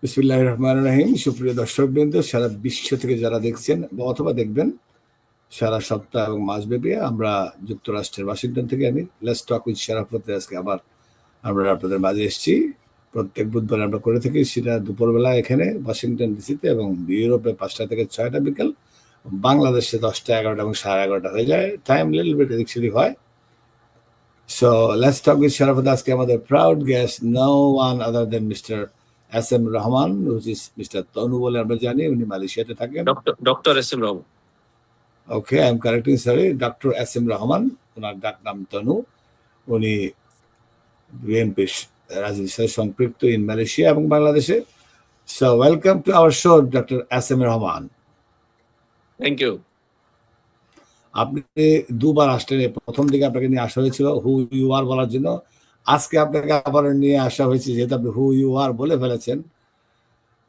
বিসমিল্লাহির রহমানির রহিম। সুপ্রিয় দর্শকবৃন্দ, সারা বিশ্ব থেকে যারা দেখছেন বা অথবা দেখবেন, সারা সপ্তাহ এবং মাসব্যাপী আমরা যুক্তরাষ্ট্রের ওয়াশিংটন থেকে আমি লেটস টক উইথ শরাফতে আজকে আবার আমরা আপনাদের মাঝে এসেছি। প্রত্যেক বুধবার আমরা করে থাকি, সেটা দুপুরবেলা এখানে ওয়াশিংটন ডিসিতে, এবং ইউরোপে 5টা থেকে 6টা বিকেল, বাংলাদেশে 10টা, 11টা এবং 11:30 হয়ে যায়। টাইম লিটল বিট এদিক সেদিক হয়। So let's talk with Sharafat আজকে আমাদের proud guest, no one other than mister S M Rahman, which is mister Tanu বলে আমরা জানি। উনি মালয়েশিয়াতে থাকেন। Doctor S M Rahman. Okay, I am correcting, sorry, doctor S M Rahman. ওনার ডাক নাম তনু। উনি বিএনপির রাজনীতির সাথে সম্পৃক্ত ইন মালয়েশিয়া এবং বাংলাদেশে। So welcome to our show, doctor S M Rahman. Thank you. আপনি দুবার আসলেন। প্রথম দিকে আপনাকে নিয়ে আসা হয়েছিল হু ইউ আর বলার জন্য। আজকে আপনাকে আবার নিয়ে আসা হয়েছে যেহেতু আপনি হু ইউ আর বলে ফেলেছেন।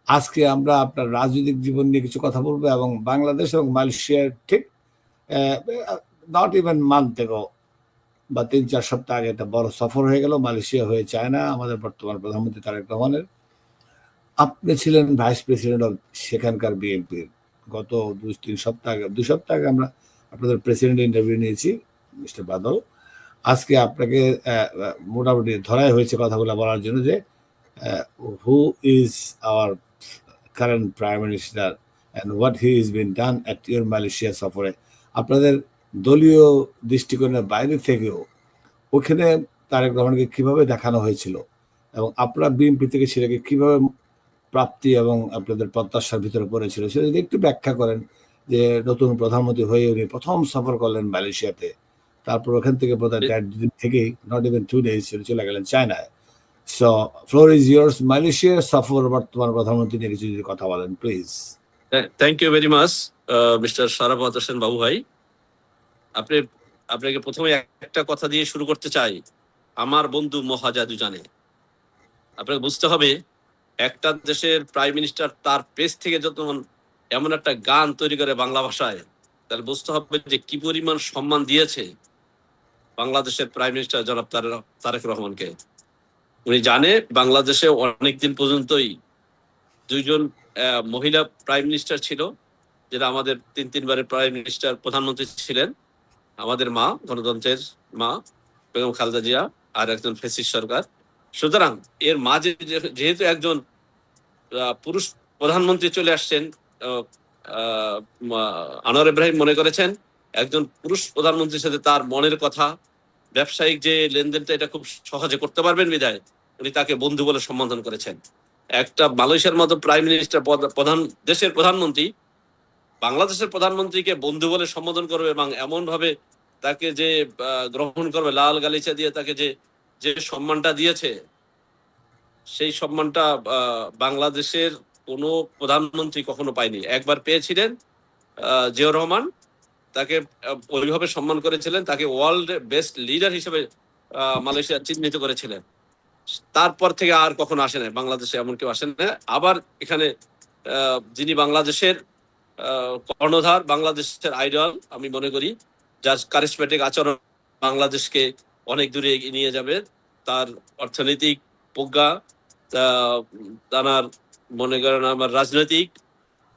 আজকে আমরা আপনার রাজনৈতিক জীবন নিয়ে কিছু কথা বলবো, এবং বাংলাদেশ এবং মালয়েশিয়ার ঠিক নট ইভেন মান্থ এগো বা 3-4 সপ্তাহ আগে একটা বড় সফর হয়ে গেল মালয়েশিয়া হয়ে চায়না, আমাদের বর্তমান প্রধানমন্ত্রী তারেক রহমানের। আপনি ছিলেন ভাইস প্রেসিডেন্ট অফ সেখানকার বিএনপির। গত 2 সপ্তাহ আগে আমরা আপনাদের প্রেসিডেন্ট ইন্টারভিউ নিয়েছি, মিস্টার বাদল। আজকে আপনাকে মোটামুটি ধরাই হয়েছে কথাগুলো বলার জন্য যে who is our current prime minister and what he is bin done at your Malaysia সফরে। আপনাদের দলীয় দৃষ্টিকোণের বাইরে থেকেও ওখানে তারেক রহমানকে কিভাবে দেখানো হয়েছিল, এবং আপনারা বিএনপি থেকে সেটাকে কিভাবে প্রাপ্তি এবং আপনাদের প্রত্যাশার ভিতরে পড়েছিল, সেটা যদি একটু ব্যাখ্যা করেন। যে নতুন প্রধানমন্ত্রী হয়ে উনি প্রথম সফর করলেন মালয়েশিয়াতে, তারপর ওখান থেকে বোধহয় 1.5 দিন থেকেই, নট ইভেন 2 days, চলে গেলেন চায়নায়। So floor is yours. মালয়েশিয়ার সফর বর্তমান প্রধানমন্ত্রী নিয়ে কিছু যদি কথা বলেন please. Thank you very much mister Sharafat Hossain বাবু ভাই। আপনাকে প্রথমে একটা কথা দিয়ে শুরু করতে চাই। আমার বন্ধু মহাজাদু জানে। আপনাকে বুঝতে হবে, একটা দেশের প্রাইম মিনিস্টার তার পেজ থেকে যখন এমন একটা গান তৈরি করে বাংলা ভাষায়, তাহলে বুঝতে হবে যে কি পরিমাণ সম্মান দিয়েছে বাংলাদেশের প্রাইম মিনিস্টার জনাব তারেক রহমানকে। উনি জানে বাংলাদেশে অনেকদিন পর্যন্তই 2জন মহিলা প্রাইম মিনিস্টার ছিল, যেটা আমাদের 3বারের প্রাইম মিনিস্টার প্রধানমন্ত্রী ছিলেন। আমাদের মা, গণতন্ত্রের মা বেগম খালেদা জিয়া, আর একজন ফ্যাসিস্ট সরকার। সুতরাং এর মাঝে যেহেতু একজন পুরুষ প্রধানমন্ত্রী চলে আসছেন, আনোয়ার ইব্রাহিম মনে করেছেন একজন পুরুষ প্রধানমন্ত্রীর সাথে তার মনের কথা, ব্যবসায়িক যে লেনদেনটা, এটা খুব সহজে করতে পারবেন বিধায় উনি তাকে বন্ধু বলে সম্বোধন করেছেন। একটা মালয়েশিয়ার মতো প্রাইম মিনিস্টার, দেশের প্রধানমন্ত্রী বাংলাদেশের প্রধানমন্ত্রীকে বন্ধু বলে সম্বোধন করবে এবং এমন ভাবে তাকে যে গ্রহণ করবে, লাল গালিচা দিয়ে তাকে যে যে সম্মানটা দিয়েছে, সেই সম্মানটা বাংলাদেশের কোনো প্রধানমন্ত্রী কখনো পায়নি। একবার পেয়েছিলেন জিয়াউর রহমান, তাকে ওইভাবে সম্মান করেছিলেন, তাকে ওয়ার্ল্ড বেস্ট লিডার হিসেবে মালয়েশিয়া চিহ্নিত করেছিলেন। তারপর থেকে আর কখনো আসে না বাংলাদেশে, এমন কেউ আসেন না। আবার এখানে যিনি বাংলাদেশের কর্ণধার, বাংলাদেশের আইডল, আমি মনে করি যার কারিশমেটিক আচরণ বাংলাদেশকে অনেক দূরে এগিয়ে নিয়ে যাবে, তার অর্থনৈতিক প্রজ্ঞা, তার মনে করেন আমার রাজনৈতিক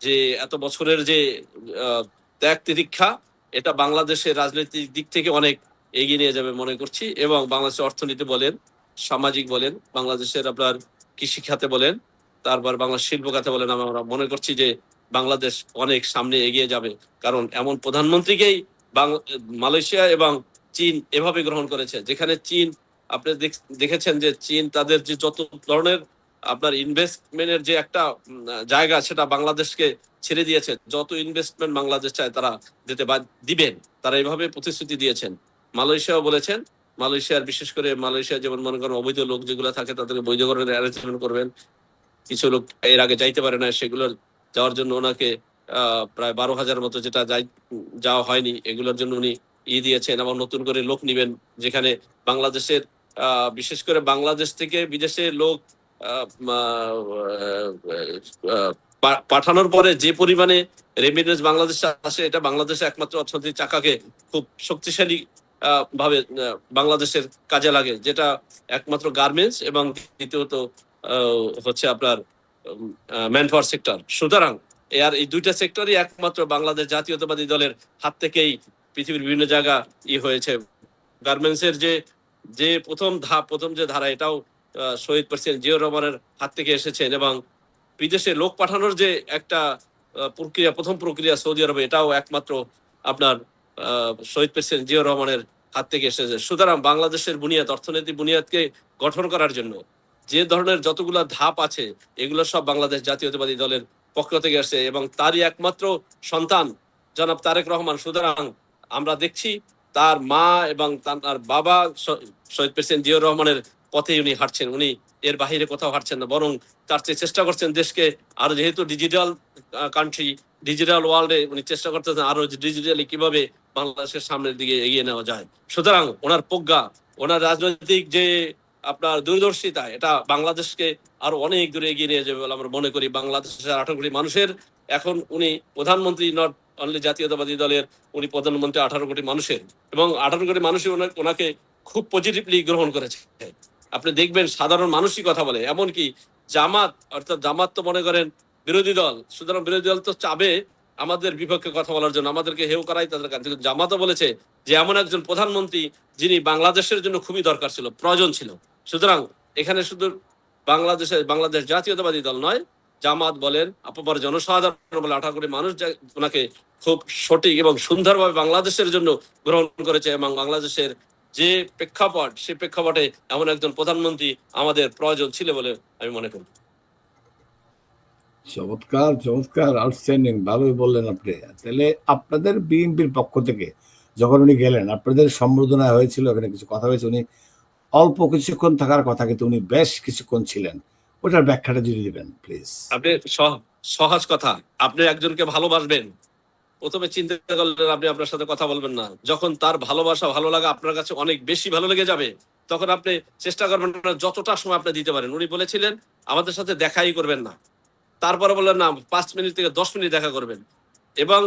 যে এত বছরের যে ত্যাগ তিতিক্ষা, এটা বাংলাদেশের রাজনৈতিক দিক থেকে অনেক এগিয়ে নিয়ে যাবে মনে করছি। এবং বাংলাদেশের অর্থনীতি বলেন, সামাজিক বলেন, বাংলাদেশের আপনার কৃষি খাতে বলেন, তারপর বাংলা শিল্প খাতে বলেন, আমরা মনে করছি যে বাংলাদেশ অনেক সামনে এগিয়ে যাবে। কারণ এমন প্রধানমন্ত্রীকেই মালয়েশিয়া এবং চীন এভাবে গ্রহণ করেছে, যেখানে চীন আপনি দেখেছেন যে চীন তাদের যে যত ধরনের আপনার ইনভেস্টমেন্টের যে একটা জায়গা, সেটা বাংলাদেশকে ছেড়ে দিয়েছে। যত ইনভেস্টমেন্ট বাংলাদেশ চায় তারা দিবেন, তারা এইভাবে প্রতিশ্রুতি দিয়েছেন। মালয়েশিয়াও বলেছেন, মালয়েশিয়ার বিশেষ করে মালয়েশিয়া যেমন মনে করেন অবৈধ লোক যেগুলো থাকে তাদেরকে বৈধকরণের অ্যারেঞ্জমেন্ট করবেন। কিছু লোক এর আগে যাইতে পারে না, সেগুলো যাওয়ার জন্য ওনাকে প্রায় 12,000 মতো যেটা যাওয়া হয়নি, এগুলোর জন্য উনি দিয়েছেন। এবং নতুন করে লোক নিবেন, যেখানে বাংলাদেশের বিশেষ করে বাংলাদেশ থেকে বিদেশে লোক পাঠানোর পরে যে পরিমাণে রেমিটেন্স বাংলাদেশে আসে, এটা বাংলাদেশে একমাত্র অর্থনৈতিক চাকাকে খুব শক্তিশালী ভাবে বাংলাদেশের কাজে লাগে, যেটা একমাত্র গার্মেন্টস এবং দ্বিতীয়ত হচ্ছে আপনার ম্যান পাওয়ার সেক্টর। সুতরাং এই দুইটা সেক্টরই একমাত্র বাংলাদেশ জাতীয়তাবাদী দলের হাত থেকেই পৃথিবীর বিভিন্ন জায়গা হয়েছে। গার্মেন্টস এর যে প্রথম যে ধারা, এটাও শহীদ প্রেসিডেন্ট জিয়াউর রহমানের হাত থেকে এসেছেন, এবং বিদেশে লোক পাঠানোর যে একটা প্রথম প্রক্রিয়া সৌদি আরবে, এটাও একমাত্র আপনার শহীদ প্রেসিডেন্ট জিয়াউর রহমানের হাত থেকে এসেছে। সুতরাং বাংলাদেশের বুনিয়াদ, অর্থনৈতিক বুনিয়াদকে গঠন করার জন্য যে ধরনের যতগুলা ধাপ আছে, এগুলো সব বাংলাদেশ জাতীয়তাবাদী দলের পক্ষ থেকে আসছে, এবং তারই একমাত্র সন্তান জনাব তারেক রহমান। সুতরাং আমরা দেখছি তার মা এবং তার বাবা শহীদ প্রেসিডেন্ট জিয়াউর রহমানের পথে উনি হাঁটছেন। উনি এর বাহিরে কোথাও হাঁটছেন না, বরং তার চেয়ে চেষ্টা করছেন দেশকে আরো, যেহেতু ডিজিটাল কান্ট্রি, ডিজিটাল ওয়ার্ল্ডে উনি চেষ্টা করতেছেন আরো ডিজিটালি কিভাবে বাংলাদেশের সামনের দিকে এগিয়ে নেওয়া যায়। সুতরাং ওনার প্রজ্ঞা, ওনার রাজনৈতিক যে আপনার দূরদর্শিতা, এটা বাংলাদেশকে আরো অনেক দূরে এগিয়ে নিয়ে যাবে বলে আমরা মনে করি। বাংলাদেশের 18 কোটি মানুষের, এখন উনি প্রধানমন্ত্রী নট অনলি জাতীয়তাবাদী দলের, উনি প্রধানমন্ত্রী 18 কোটি মানুষের, এবং 18 কোটি মানুষই ওনাকে খুব পজিটিভলি গ্রহণ করেছে। আপনি দেখবেন সাধারণ মানুষই কথা বলে, এমনকি জামাত, অর্থাৎ জামাত তো মনে করেন বিরোধী দল, সুতরাং বিরোধী দল তো চাবে আমাদের বিপক্ষে কথা বলার জন্য, আমাদেরকে হেউ করাই তাদের কাছে। জামাতও বলেছে যে এমন একজন প্রধানমন্ত্রী যিনি বাংলাদেশের জন্য খুবই দরকার ছিল, প্রয়োজন ছিল। সুতরাং এখানে শুধু বাংলাদেশ জাতীয়তাবাদী দল নয়, জামাত বলেন, অপর জনসাধারণ বলে 18 কোটি মানুষ ওনাকে খুব সঠিক এবং সুন্দরভাবে বাংলাদেশের জন্য গ্রহণ করেছে, এবং বাংলাদেশের যে প্রেক্ষাপট, সেই প্রেক্ষাপটে এমন একজন প্রধানমন্ত্রী আমাদের প্রয়োজন ছিল বলে আমি মনে করি। চমৎকার, চমৎকার, আউটস্ট্যান্ডিং, ভালোই বললেন আপনি। তাহলে আপনাদের বিএনপির পক্ষ থেকে যখন উনি গেলেন, আপনাদের সম্বর্ধনা হয়েছিল, এখানে কিছু কথা হয়েছে, উনি অল্প কিছুক্ষণ থাকার কথা, কিন্তু উনি বেশ কিছুক্ষণ ছিলেন। ওটার ব্যাখ্যাটা যদি দিবেন প্লিজ। আপনি সহজ কথা, আপনি একজনকে ভালোবাসবেন, প্রথমে চিন্তা করলেন আপনি আপনার সাথে কথা বলবেন না। যখন তার ভালোবাসা, ভালো লাগা আপনার কাছে অনেক বেশি ভালো লেগে যাবে, তখন আপনি চেষ্টা করবেন না যতটা সময় আপনি দিতে পারেন। উনি বলেছিলেন আমাদের সাথে দেখাই করবেন না, তারপরে বললেন না 5 মিনিট থেকে 10 মিনিট দেখা করবেন, এবং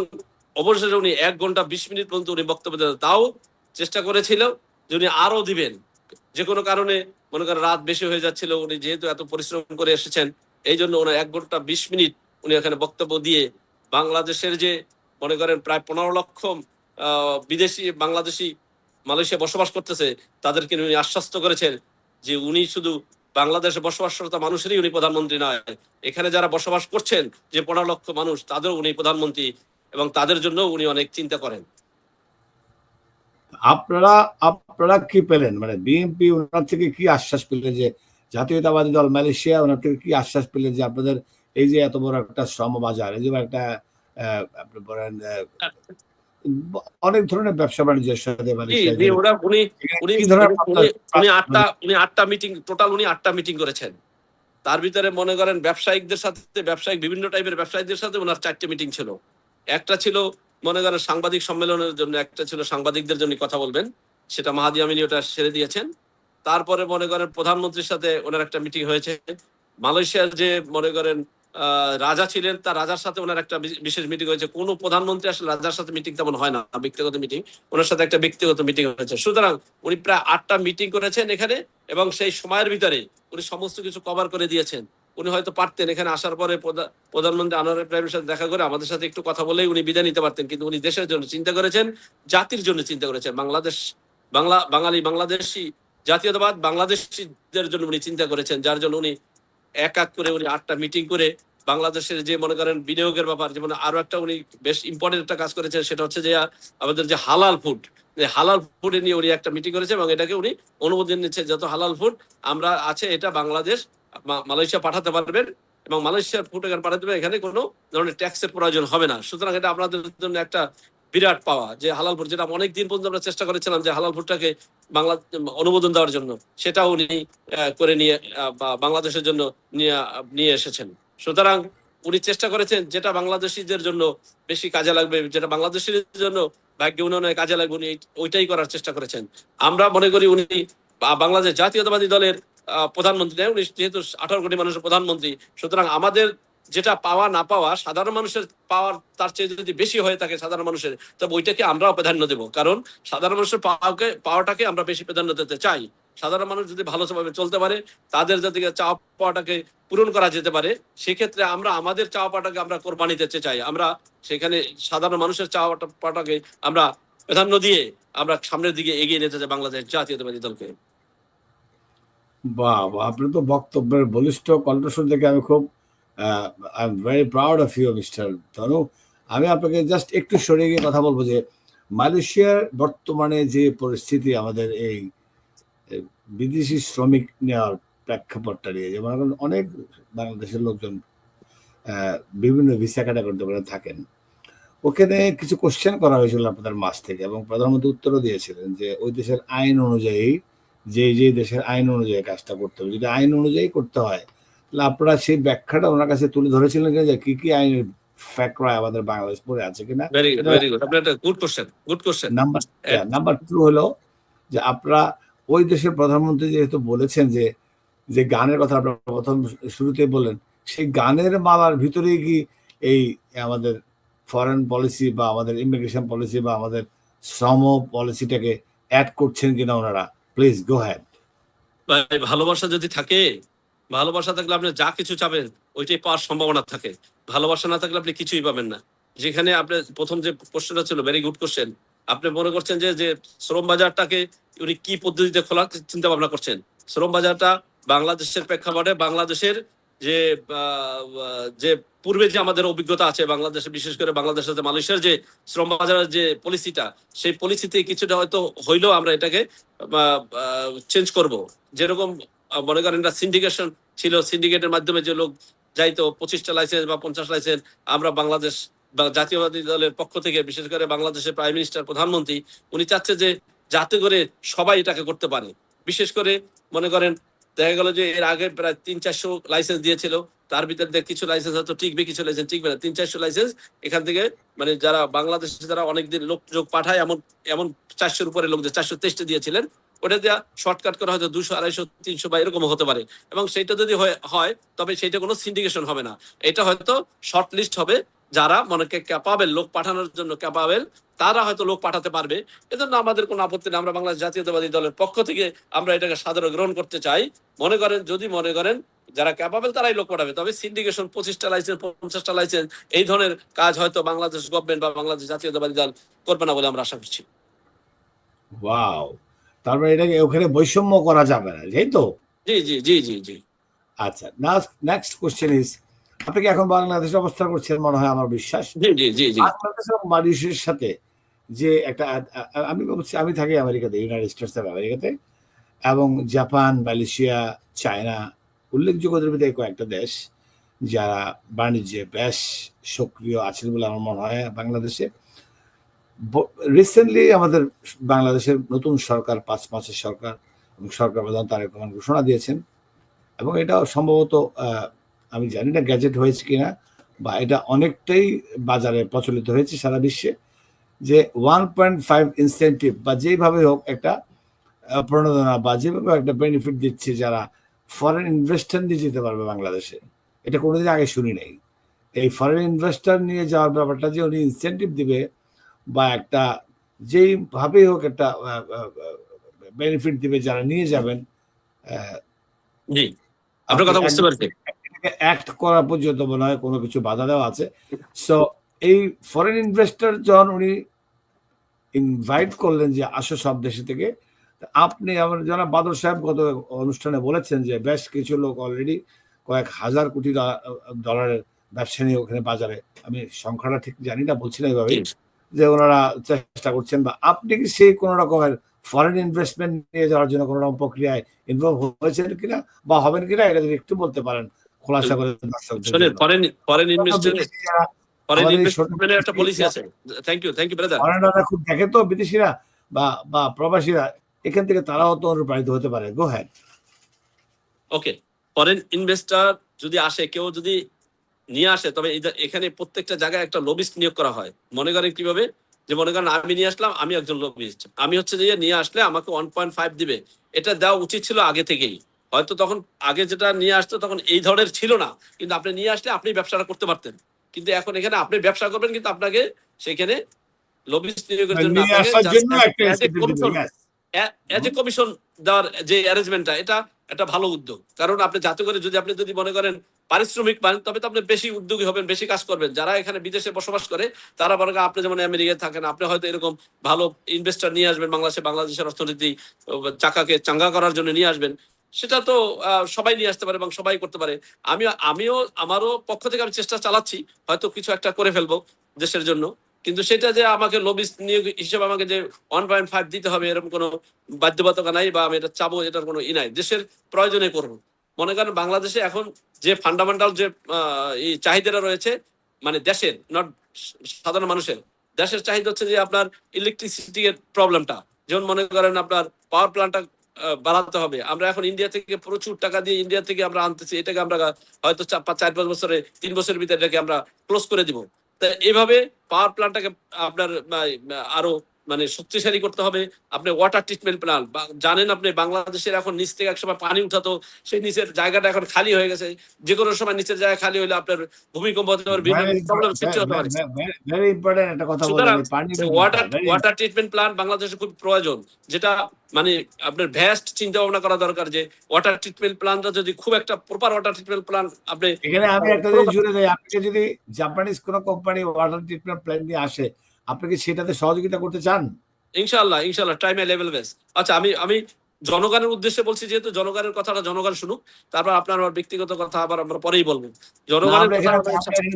অবশেষে উনি 1 ঘন্টা 20 মিনিট পর্যন্ত উনি বক্তব্য দেন। তাও চেষ্টা করেছিল যে উনি আরো দিবেন, যে কোনো কারণে মনে করেন রাত বেশি হয়ে যাচ্ছিল, উনি যেহেতু এত পরিশ্রম করে এসেছেন, এই জন্য ওনার 1 ঘন্টা 20 মিনিট উনি এখানে বক্তব্য দিয়ে বাংলাদেশের যে মনে করেন প্রায় 15 লক্ষ বিদেশি বাংলাদেশি মালয়েশিয়া বসবাস করতেছে, তাদেরকে উনি আশ্বস্ত করেছেন যে উনি শুধু বাংলাদেশে বসবাসরত মানুষেরই উনি প্রধানমন্ত্রী নয়, এখানে যারা বসবাস করছেন যে 15 লক্ষ মানুষ, তাদেরও উনি প্রধানমন্ত্রী, এবং তাদের জন্য উনি অনেক চিন্তা করেন। আপনারা কি পেলেন, মানে বিএনপি ওনার থেকে কি আশ্বাস পেলেন, যে জাতীয়তাবাদী দল মালয়েশিয়া ওনার থেকে কি আশ্বাস পেলেন যে আপনাদের এই যে এত বড় একটা শ্রমবাজার, এই যে একটা আপনি বলেন অনেক ধরনের ব্যবসা বাণিজ্যের সাথে মালয়েশিয়া উনি 8টা মিটিং, টোটাল উনি 8টা মিটিং করেছেন। তার ভিতরে মনে করেন ব্যবসায়িকদের সাথে, বিভিন্ন টাইপের ব্যবসায়ীদের সাথে ওনার 4টে মিটিং ছিল। একটা ছিল মনে করেন সাংবাদিক সম্মেলনের জন্য, একটা ছিল সাংবাদিকদের জন্য কথা বলবেন, সেটা মাহাদি আমিনী ওটা সেরে দিয়েছেন। তারপরে মনে করেন প্রধানমন্ত্রীর সাথে ওনার একটা মিটিং হয়েছে। মালয়েশিয়ার যে মনে করেন রাজা ছিলেন, তার রাজার সাথে ওনার একটা বিশেষ মিটিং হয়েছে। কোন প্রধানমন্ত্রী আসলে রাজার সাথে মিটিং তেমন হয় না, ব্যক্তিগত মিটিং, ওনার সাথে একটা ব্যক্তিগত মিটিং হয়েছে। সুতরাং উনি প্রায় 8টা মিটিং করেছেন এখানে, এবং সেই সময়ের ভিতরে উনি সমস্ত কিছু কভার করে দিয়েছেন। উনি হয়তো পারতেন এখানে আসার পরে প্রধানমন্ত্রী আনোয়ার ইব্রাহিমের সাথে দেখা করে আমাদের সাথে একটু কথা বলেই উনি বিদায় নিতে পারতেন, কিন্তু উনি দেশের জন্য চিন্তা করেছেন, জাতির জন্য চিন্তা করেছেন, বাংলাদেশি জাতীয়তাবাদ বাংলাদেশিদের জন্য উনি চিন্তা করেছেন, যার জন্য উনি এক এক করে উনি 8টা মিটিং করে বাংলাদেশের যে মনে করেন বিনিয়োগের ব্যাপার, যেমন আরো একটা উনি বেশ ইম্পর্টেন্ট একটা কাজ করেছেন, সেটা হচ্ছে যে আমাদের যে হালাল ফুড নিয়ে উনি একটা মিটিং করেছে, এবং এটাকে উনি অনুমোদন নিচ্ছে, যত হালাল ফুড আমরা আছে এটা বাংলাদেশ মালয়েশিয়া পাঠাতে পারবেন, এবং মালয়েশিয়ার ফুড এখানে পাঠাতে পারবে, এখানে কোনো ধরনের ট্যাক্সের প্রয়োজন হবে না। সুতরাং এটা আপনাদের জন্য একটা বিরাট পাওয়া, যে হালাল ফুড, যেটা অনেকদিন পর্যন্ত আমরা চেষ্টা করেছিলাম যে হালাল ফুডটাকে বাংলা অনুমোদন দেওয়ার জন্য, সেটা উনি করে নিয়ে বাংলাদেশের জন্য নিয়ে এসেছেন। সুতরাং উনি চেষ্টা করেছেন যেটা বাংলাদেশিদের জন্য বেশি কাজে লাগবে, যেটা বাংলাদেশের জন্য ভাগ্য উন্নয়নে কাজে লাগবে, উনি ওইটাই করার চেষ্টা করেছেন। আমরা মনে করি উনি বাংলাদেশ জাতীয়তাবাদী দলের প্রধানমন্ত্রী নয়, উনি যেহেতু 18 কোটি মানুষের প্রধানমন্ত্রী, সুতরাং আমাদের যেটা পাওয়া না পাওয়া, সাধারণ মানুষের পাওয়ার তার চেয়ে যদি বেশি হয়ে থাকে সাধারণ মানুষের, তবে ওইটাকে আমরাও প্রাধান্য দেব, কারণ সাধারণ মানুষের পাওয়াটাকে আমরা বেশি প্রাধান্য দিতে চাই। সাধারণ মানুষ যদি ভালোভাবে চলতে পারে, তাদের যাতে চাওয়া পাওয়াটাকে পূরণ করা যেতে পারে, সেক্ষেত্রে আমরা আমাদের চাওয়া পাওয়াটাকে আমরা কোরবানি দিতে চাই। আমরা সেখানে সাধারণ মানুষের চাওয়া পাওয়াটাকে আমরা প্রাধান্য দিয়ে আমরা সামনের দিকে এগিয়ে নিতে চাই বাংলাদেশ জাতীয়তাবাদী দলকে। বাহ! আপনি তো বক্তব্যের বলিষ্ঠ কণ্ঠস্বর দেখে আমি খুব I am very proud of you mister Dhanu. আমি আপনাকে জাস্ট একটু সরে গিয়ে কথা বলবো যে মালয়েশিয়ার বর্তমানে যে পরিস্থিতি আমাদের এই বিদেশি শ্রমিক নেওয়ার প্রেক্ষাপটটা নিয়ে, যে মনে করেন অনেক বাংলাদেশের লোকজন বিভিন্ন ভিসা ক্যাটাগরিতে করে থাকেন। ওখানে কিছু কোশ্চেন করা হয়েছিল আপনাদের মাস থেকে, এবং প্রধানমন্ত্রী উত্তরও দিয়েছিলেন যে ওই দেশের আইন অনুযায়ী যে দেশের আইন অনুযায়ী কাজটা করতে হবে। যদি আইন অনুযায়ী করতে হয়, তাহলে আপনারা সেই ব্যাখ্যাটা ওনার কাছে তুলে ধরেছিলেন কিনা, যে কি আইনের ফ্যাক্টর আমাদের বাংলাদেশ পড়ে আছে কিনা। ভেরি গুড, আপনার একটা গুড কোশ্চেন। নাম্বার 2 হলো যে আপনারা ওই দেশের প্রধানমন্ত্রী যেহেতু বলেছেন যে গানের কথা আপনারা প্রথম শুরুতেই বললেন, সেই গানের মালার ভিতরেই কি এই আমাদের ফরেন পলিসি বা আমাদের ইমিগ্রেশন পলিসি বা আমাদের শ্রম পলিসিটাকে অ্যাড করছেন কিনা ওনারা? Please go had. ভাই, ভালোবাসা যদি থাকে, ভালোবাসা থাকলে আপনি যা কিছু চাবেন ওইটাই পাওয়ার সম্ভাবনা থাকে। ভালোবাসা না থাকলে আপনি কিছুই পাবেন না। যেখানে আপনি প্রথম যে কোশ্চেনটা ছিল, ভেরি গুড কোশ্চেন। আপনি মনে করছেন যে শ্রম বাজারটাকে উনি কি পদ্ধতিতে খোলার চিন্তা ভাবনা করছেন? শ্রম বাজারটা বাংলাদেশের প্রেক্ষাপটে বাংলাদেশের যে যে পূর্বে যে আমাদের অভিজ্ঞতা আছে বাংলাদেশে, বিশেষ করে বাংলাদেশের যে মালয়েশিয়ার যে শ্রম বাজারের যে পলিসিটা, সেই পলিসিতে কিছুটা হয়তো হইলেও আমরা এটাকে চেঞ্জ করব। যেরকম মনে করেন এটা সিন্ডিকেশন ছিল, সিন্ডিকেটের মাধ্যমে যে লোক যাইতো 25টা লাইসেন্স বা 50 লাইসেন্স, আমরা বাংলাদেশ বা জাতীয়বাদী দলের পক্ষ থেকে, বিশেষ করে বাংলাদেশের প্রাইম মিনিস্টার, প্রধানমন্ত্রী, উনি চাচ্ছে যে যাতে করে সবাই এটাকে করতে পারে। বিশেষ করে মনে করেন দেখা গেল যে এর আগে প্রায় 300-400 লাইসেন্স দিয়েছিল, তার ভিতরে কিছু লাইসেন্স হয়তো টিকবে, কিছু লাইসেন্স টিকবে না। 300-400 লাইসেন্স এখান থেকে, মানে যারা বাংলাদেশে যারা অনেকদিন লোক পাঠায়, এমন 400-র উপরে লোক, যে 423টা দিয়েছিলেন, ওটা দেওয়া শর্টকাট করা হয়তো 200, 250, 300 বা এরকম হতে পারে। এবং সেটা যদি হয় তবে সেটা কোনো সিন্ডিকেশন হবে না, এটা হয়তো শর্ট লিস্ট হবে। যারা মনে ক্যাপাবেল, লোক পাঠানোর জন্য ক্যাপাবেল, তারা হয়তো লোক পাঠাতে পারবে। এজন্য আমাদের কোনো আপত্তি নেই। আমরা বাংলাদেশ জাতীয়তাবাদী দলের পক্ষ থেকে আমরা এটাকে সাদরে গ্রহণ করতে চাই। মনে করেন যারা ক্যাপাবেল তারাই লোক পাঠাবে, তবে সিন্ডিকেশন 25টা লাইসেন্স, 50টা লাইসেন্স, এই ধরনের কাজ হয়তো বাংলাদেশ গভর্নমেন্ট বা বাংলাদেশ জাতীয়তাবাদী দল করবে না বলে আমরা আশা করছি। ওয়াও! তারপরে এটাকে ওখানে বৈষম্য করা যাবে না, তাই তো? জি জি জি জি জি আচ্ছা, নেক্সট কোশ্চেন ইজ, আপনি কি এখন বাংলাদেশে অবস্থান করছেন মনে হয়, আমার বিশ্বাস। জি জি জি জি বাংলাদেশ এবং মালয়েশিয়ার সাথে যে একটা আমি থাকি আমেরিকাতে, ইউনাইটেড স্টেটস অফ আমেরিকাতে, এবং জাপান, মালয়েশিয়া, চায়না উল্লেখযোগ্যদের ভিতরে কয়েকটা দেশ যারা বাণিজ্যে বেশ সক্রিয় আছেন বলে আমার মনে হয় বাংলাদেশে। রিসেন্টলি আমাদের বাংলাদেশের নতুন সরকার, 5 মাসের সরকার, এবং সরকার প্রধান তারেক রহমান ঘোষণা দিয়েছেন, এবং এটা সম্ভবত আমি জানি না গ্যাজেট হয়েছে কিনা, বা এটা অনেকটাই বাজারে প্রচলিত হয়েছে সারা বিশ্বে, যে 1.5 ইনসেন্টিভ বা যেভাবে হোক একটা প্রণোদনা বা যেভাবে একটা বেনিফিট দিচ্ছে যারা ফরেন ইনভেস্টর নিয়ে যেতে পারবে বাংলাদেশে। এটা কোনোদিন আগে শুনি নাই। এই ফরেন ইনভেস্টর নিয়ে যাওয়ার ব্যাপারটা যে উনি ইনসেন্টিভ দিবে, বা একটা যেইভাবেই হোক একটা বেনিফিট দিবে যারা নিয়ে যাবেন, জি আপনার কথা বুঝতে পারছি। অ্যাক্ট করা পর্যন্ত মনে হয় কোনো কিছু বাধা দেওয়া আছে। সো এই ফরেন ইনভেস্টর যখন উনি ইনভাইট করলেন যে আসো সব দেশে থেকে, আপনি আমার জনাব বাদল সাহেব গত অনুষ্ঠানে বলেছেন যে বেশ কিছু লোক অলরেডি কয়েক হাজার কোটি ডলারের ব্যবসা নিয়ে ওখানে বাজারে, আমি সংখ্যাটা ঠিক জানি না, বলছি না এইভাবে, যে ওনারা চেষ্টা করছেন, বা আপনি কি সেই কোনো রকমের ফরেন ইনভেস্টমেন্ট নিয়ে যাওয়ার জন্য কোনো রকম প্রক্রিয়ায় ইনভলভ হয়েছেন কিনা বা হবেন কিনা, এটা যদি একটু বলতে পারেন খোলাসা করে দর্শকদের জন্য। ফরেন ইনভেস্টমেন্টের একটা পলিসি আছে। Thank you brother. ফরেনাররা খুব দেখে তো, বিদেশিরা বা প্রবাসীরা, এখান থেকে তারাও তো অনুপ্রাণিত হতে পারে। গো হ্যাড। ওকে, ফরেন ইনভেস্টর যদি আসে, কেউ যদি নিয়ে আসে, তবে এখানে প্রত্যেকটা জায়গায় একটা লবিস্ট নিয়োগ করা হয়। মনে করেন কিভাবে, যে মনে করেন আমি নিয়ে আসলাম, আমি একজন লবিস্ট, আমি হচ্ছে যে নিয়ে আসলে আমাকে 1.5 দিবে। এটা দেওয়া উচিত ছিল আগে থেকেই। হয়তো তখন আগে যেটা নিয়ে আসতো তখন এই ধরনের ছিল না, কিন্তু আপনি নিয়ে আসলে আপনি ব্যবসাটা করতে পারতেন। কিন্তু এখন এখানে আপনি ব্যবসা করবেন, কিন্তু আপনাকে সেখানে লবিস্ট নিয়োগের জন্য নিয়ে আসার জন্য একটা এজ এ কমিশন দেওয়ার যে অ্যারেঞ্জমেন্টটা, এটা একটা ভালো উদ্যোগ। কারণ আপনি যাতে করে যদি মনে করেন পারিশ্রমিক পান, তবে তো আপনি বেশি উদ্যোগী হবেন, বেশি কাজ করবেন। যারা এখানে বিদেশে বসবাস করে তারা মনে করেন, আপনি যেমন আমেরিকায় থাকেন, আপনি হয়তো এরকম ভালো ইনভেস্টর নিয়ে আসবেন বাংলাদেশের অর্থনীতি চাকাকে চাঙ্গা করার জন্য নিয়ে আসবেন। সেটা তো সবাই নিয়ে আসতে পারে এবং সবাই করতে পারে। আমিও আমারও পক্ষ থেকে আমি চেষ্টা চালাচ্ছি, হয়তো কিছু একটা করে ফেলবো দেশের জন্য। কিন্তু সেটা যে আমাকে লবিস্ট নিয়োগ হিসেবে আমাকে যে 1.5 দিতে হবে এরকম কোনো বাধ্যবাধকতা নাই, বা আমি এটা চাবো এটার কোনো নাই। দেশের প্রয়োজনে করবো। মনে করেন বাংলাদেশে এখন যে ফান্ডামেন্টাল যে এই চাহিদাটা রয়েছে, মানে দেশের, নট সাধারণ মানুষের, দেশের চাহিদা হচ্ছে যে আপনার ইলেকট্রিসিটি এর প্রবলেমটা। যেমন মনে করেন আপনার পাওয়ার প্ল্যান্টটা বাড়াতে হবে। আমরা এখন ইন্ডিয়া থেকে প্রচুর টাকা দিয়ে ইন্ডিয়া থেকে আমরা আনতেছি, এটাকে আমরা হয়তো 4-5 বছরে 3 বছরের ভিতরে এটাকে আমরা ক্লোজ করে দিব। তা এইভাবে পাওয়ার প্ল্যান্টটাকে আপনার আরো মানে শক্তিশালী করতে হবে। আপনি ওয়াটার ট্রিটমেন্ট প্ল্যান্ট, জানেন আপনি বাংলাদেশের এখন নিচ থেকে একসময় পানি উঠাতো, সেই নিচের জায়গাটা এখন খালি হয়ে গেছে। যে কোনো সময় নিচের জায়গা খালি হলে আপনার ভূমিকম্প হতে পারে, বিভিন্ন প্রবলেম সৃষ্টি হতে পারে। ভেরি ইম্পর্টেন্ট একটা কথা বললেন, সুতরাং এই পানি ওয়াটার ট্রিটমেন্ট প্ল্যান্ট বাংলাদেশে খুব প্রয়োজন, যেটা মানে আপনার ভ্যাস্ট চিন্তা ভাবনা করা দরকার যে ওয়াটার ট্রিটমেন্ট প্ল্যান্টটা যদি খুব একটা প্রপার ওয়াটার ট্রিটমেন্ট প্ল্যান্ট আপনি এখানে আমি একটা জিনিস জুড়ে দেই, আপনাকে যদি জাপানিজ কোনো কোম্পানি ওয়াটার ট্রিটমেন্ট প্ল্যান্ট নিয়ে আসে, আপনি কি সেটাতে সহযোগিতা করতে চান? ইনশাআল্লাহ ট্রাই মাই লেভেল বেস্ট। আচ্ছা, আমি জনগণের উদ্দেশ্যে বলছি, যেহেতু জনগণের কথাটা জনগণ শুনুক, তারপর আপনার আমার ব্যক্তিগত কথা আবার আমরা পরেই বলবো। জনগণের কথা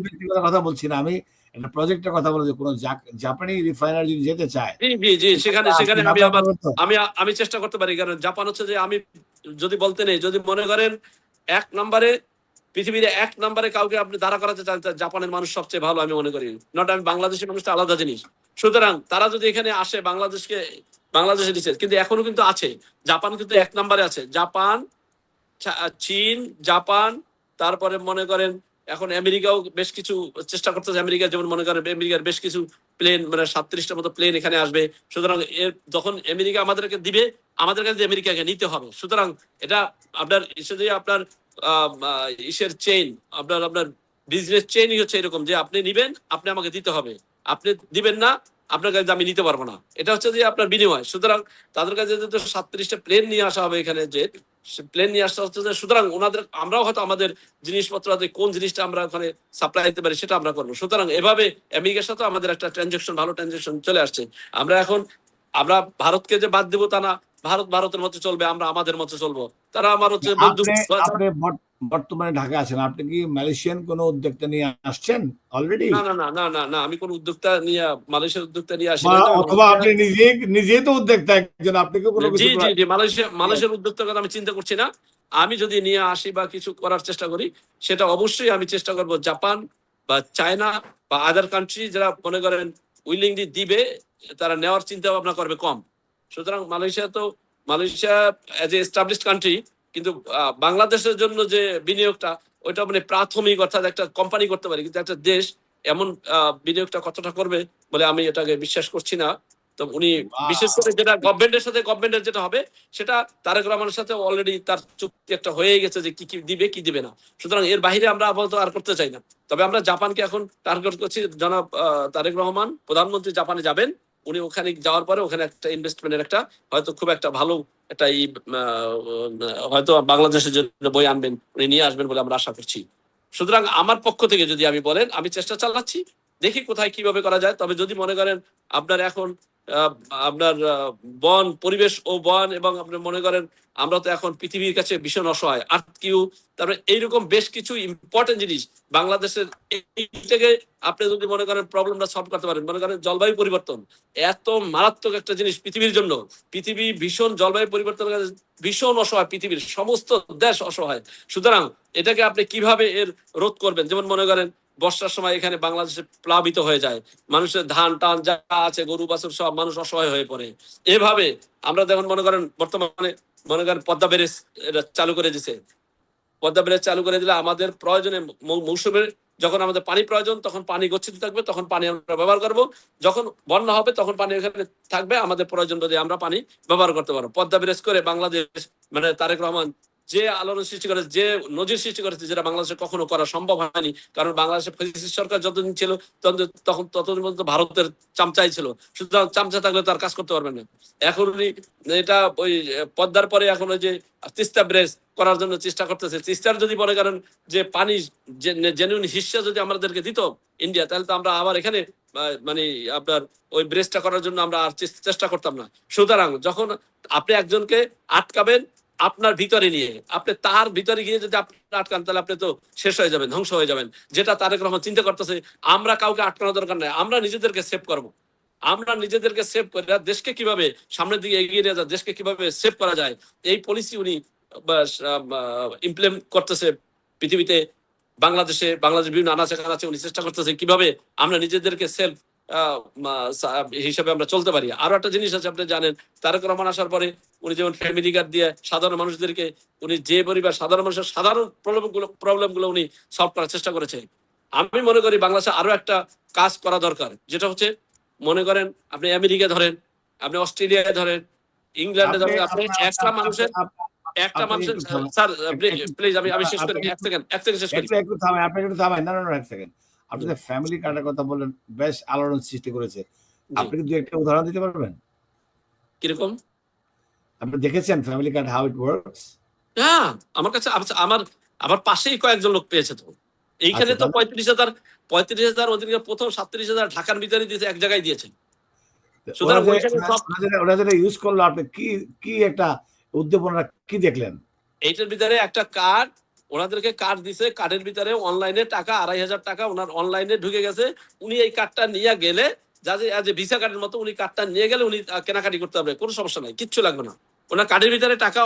ব্যক্তিগত কথা বলছি না, আমি একটা প্রজেক্টের কথা বলছি। কোনো জাপানি রিফাইনারি যদি যেতে চায়, জি সেখানে আমি চেষ্টা করতে পারি। কারণ জাপান হচ্ছে যে, আমি যদি বলতে নেই, যদি মনে করেন পৃথিবীর 1 নম্বরে কাউকে আপনি দাঁড়া করাতে চান, জাপানের মানুষ সবচেয়ে ভালো আমি মনে করি। নট আমি বাংলাদেশের মানুষটা আলাদা জিনিস। সুতরাং তারা যদি এখানে আসে বাংলাদেশে দিচ্ছে, কিন্তু এখনো কিন্তু আছে, জাপান কিন্তু 1 নম্বরে আছে। জাপান, চীন, জাপান, তারপরে মনে করেন এখন আমেরিকাও বেশ কিছু চেষ্টা করতেছে। আমেরিকা যেমন মনে করেন আমেরিকার বেশ কিছু প্লেন, মানে 37টার মতো প্লেন এখানে আসবে। সুতরাং যখন আমেরিকা আমাদেরকে দিবে, আমাদের কাছে আমেরিকাকে নিতে হবে। সুতরাং এটা আপনার আপনার ইসের চেইন, আপনার বিজনেস চেইনই হচ্ছে এরকম, যে আপনি নিবেন, আপনি আমাকে দিতে হবে। আপনি দিবেন না, আপনার কাছে আমি নিতে পারবো না। এটা হচ্ছে যে আপনার বিনিময়। সুতরাং তাদের কাছে যেহেতু 37টা প্লেন নিয়ে আসা হবে এখানে, যে প্লেন নিয়ে আসতে হচ্ছে, সুতরাং আমরাও হয়তো আমাদের জিনিসপত্র, কোন জিনিসটা আমরা ওখানে সাপ্লাই দিতে পারি সেটা আমরা করবো। সুতরাং এভাবে আমেরিকার সাথে আমাদের একটা ভালো ট্রানজাকশন চলে আসছে। আমরা ভারতকে যে বাদ দেবো তা না, ভারতের মতো চলবে, আমরা আমাদের মতো চলবো। তারা আমার হচ্ছে আপনি বর্তমানে ঢাকা আছেন, আপনি কি মালয়েশিয়ান কোনো উদ্যোক্তা নিয়ে আসছেন অলরেডি? না, আমি কোন উদ্যোক্তা নিয়ে, মালয়েশিয়ার উদ্যোক্তা নিয়ে আসি। অথবা আপনি নিজেই তো উদ্যোক্তা একজন, আপনি কি কোনো কিছু? জি মালয়েশিয়ার উদ্যোক্তার কথা আমি চিন্তা করছি না। আমি যদি নিয়ে আসি বা কিছু করার চেষ্টা করি, সেটা অবশ্যই আমি চেষ্টা করব জাপান বা চায়না বা আদার কান্ট্রি যারা মনে করেন উইলিংলি দিবে, তারা নেওয়ার চিন্তা ভাবনা করবে কম। সুতরাং Malaysia as a established country, কিন্তু বাংলাদেশের জন্য যে বিনিয়োগটা, ওইটা মানে প্রাথমিক, অর্থাৎ একটা কোম্পানি করতে পারি, কিন্তু একটা দেশ এমন বিনিয়োগটা কতটা করবে বলে আমি এটাকে বিশ্বাস করছি না। তো উনি বিশেষ করে যেটা গভর্নমেন্টের যেটা হবে, সেটা তারেক রহমানের সাথে অলরেডি তার চুক্তি একটা হয়ে গেছে যে কি দিবে কি দিবে না। সুতরাং এর বাইরে আমরা আপাতত আর করতে চাই না। তবে আমরা জাপানকে এখন টার্গেট করছি। জনাব তারেক রহমান প্রধানমন্ত্রী জাপানে যাবেন। উনি ওখানে যাওয়ার পরে ওখানে একটা ইনভেস্টমেন্টের একটা হয়তো খুব একটা ভালো একটা হয়তো বাংলাদেশের জন্য বই আনবেন, উনি নিয়ে আসবেন বলে আমরা আশা করছি। সুতরাং আমার পক্ষ থেকে যদি আমি বলেন, আমি চেষ্টা চালাচ্ছি, দেখি কোথায় কিভাবে করা যায়। তবে যদি মনে করেন আপনার এখন আপনার বন, পরিবেশ ও বন, এবং আপনি মনে করেন আমরা তো এখন পৃথিবীর কাছে ভীষণ অসহায়, আর্থকিউ, তারপরে এইরকম বেশ কিছু ইম্পর্টেন্ট জিনিস বাংলাদেশের, এইটাকে আপনি যদি মনে করেন প্রবলেমটা সলভ করতে পারেন। মনে করেন জলবায়ু পরিবর্তন এত মারাত্মক একটা জিনিস পৃথিবীর জন্য। পৃথিবী ভীষণ জলবায়ু পরিবর্তনের কাছে ভীষণ অসহায়, পৃথিবীর সমস্ত দেশ অসহায়। সুতরাং এটাকে আপনি কিভাবে এর রোধ করবেন? যেমন মনে করেন বর্ষার সময় এখানে বাংলাদেশে প্লাবিত হয়ে যায়, মানুষের ধান টান যা আছে, গরু বাছুর সব, মানুষ অসহায় হয়ে পড়ে। এভাবে আমরা যেমন মনে করেন বর্তমানে মনে করেন পদ্মা ব্যারেজ চালু করে দিছে। পদ্মা ব্যারেজ চালু করে দিলে আমাদের প্রয়োজনে মৌসুমের যখন আমাদের পানি প্রয়োজন, তখন পানি গচ্ছিত থাকবে, তখন পানি আমরা ব্যবহার করব। যখন বন্যা হবে তখন পানি এখানে থাকবে, আমাদের প্রয়োজন যদি আমরা পানি ব্যবহার করতে পারবো। পদ্মা ব্যারেজ করে বাংলাদেশ, মানে তারেক রহমান যে আলোড়ন সৃষ্টি করেছে, যে নজির সৃষ্টি করেছে, যেটা বাংলাদেশে কখনো করা সম্ভব হয়নি। কারণ বাংলাদেশে ফ্যাসিস্ট সরকার যতদিন ছিল তখন ততদিন পর্যন্ত ভারতের চামচাই ছিল, সুতরাং চামচা থাকলে তার কাজ করতে পারবেন না। এখন উনি এটা ওই পদ্মার পরে এখন ওই যে তিস্তা ব্রেজ করার জন্য চেষ্টা করতেছে। তিস্তার যদি মনে করেন যে পানি জেনুইন হিস্সা যদি আমাদেরকে দিত ইন্ডিয়া, তাহলে তো আমরা আবার এখানে মানে আপনার ওই ব্রেজটা করার জন্য আমরা আর চেষ্টা করতাম না। সুতরাং যখন আপনি একজনকে আটকাবেন আপনার ভিতরে নিয়ে, আপনি তার ভিতরে গিয়ে যদি আপনি আটকান, তাহলে আপনি তো শেষ হয়ে যাবেন, ধ্বংস হয়ে যাবেন। যেটা তারেক রহমান চিন্তা করতেছে, আমরা কাউকে আটকানোর দরকার নাই, আমরা নিজেদেরকে সেভ করব। আমরা নিজেদেরকে সেভ করে দেশকে কিভাবে সামনের দিকে এগিয়ে নিয়ে যায়, দেশকে কিভাবে সেভ করা যায়, এই পলিসি উনি ইমপ্লিমেন্ট করতেছে পৃথিবীতে। বাংলাদেশ বিভিন্ন আনাচে কানাচে উনি চেষ্টা করতেছে কিভাবে আমরা নিজেদেরকে সেলফ হিসাবে আমরা চলতে পারি। আরো একটা জিনিস আছে, আপনি জানেন তারেক রহমান আসার পরে উনি যেমন ফ্যামিলি কার্ড দিয়ে সাধারণ মানুষদেরকে, উনি যে পরিবার সাধারণ মানুষের সাধারণ প্রবলেম গুলো উনি সলভ করার চেষ্টা করেছে। আমি মনে করি বাংলাদেশে আরো একটা কাজ করা দরকার, যেটা হচ্ছে মনে করেন আপনি আমেরিকা ধরেন, আপনি অস্ট্রেলিয়ায় ধরেন, ইংল্যান্ডে ধরেন, আপনি একটা মানুষের স্যার প্লিজ আমি শেষ করি, এক সেকেন্ড শেষ করি। একটু থামেন, আপনি একটু থামেন, না এক সেকেন্ড। আপনি যে ফ্যামিলি কার্ডের কথা বললেন, বেশ আলোড়ন সৃষ্টি করেছে। আপনি কি একটা উদাহরণ দিতে পারবেন? কিরকম? আপনি দেখেছেন family card how it works? হ্যাঁ, আমার কাছে আমার পাশেই কয়েকজন লোক পেয়েছে। তো এইখানে তো 35,000 ওদিকে প্রথম 37,000 ঢাকার ভিতরে দিয়েছে, এক জায়গায় দিয়েছে। সুতরাং ওরা যেটা ইউজ করলো, আপনি কি একটা উদ্দীপনা কি দেখলেন? এইটার ভিতরে একটা কার্ড, ওনাদেরকে কার্ড দিছে, কার্ডের ভিতরে অনলাইনে টাকা 2,500 টাকা ওনার অনলাইনে ঢুকে গেছে। উনি এই কার্ডটা নিয়ে গেলে যে ভিসা কার্ডের মতো উনি কার্ডটা নিয়ে গেলে উনি কেনাকাটি করতে পারবে, কোনো সমস্যা নাই, কিচ্ছু লাগবে না। ওনার কার্ডের ভিতরে টাকা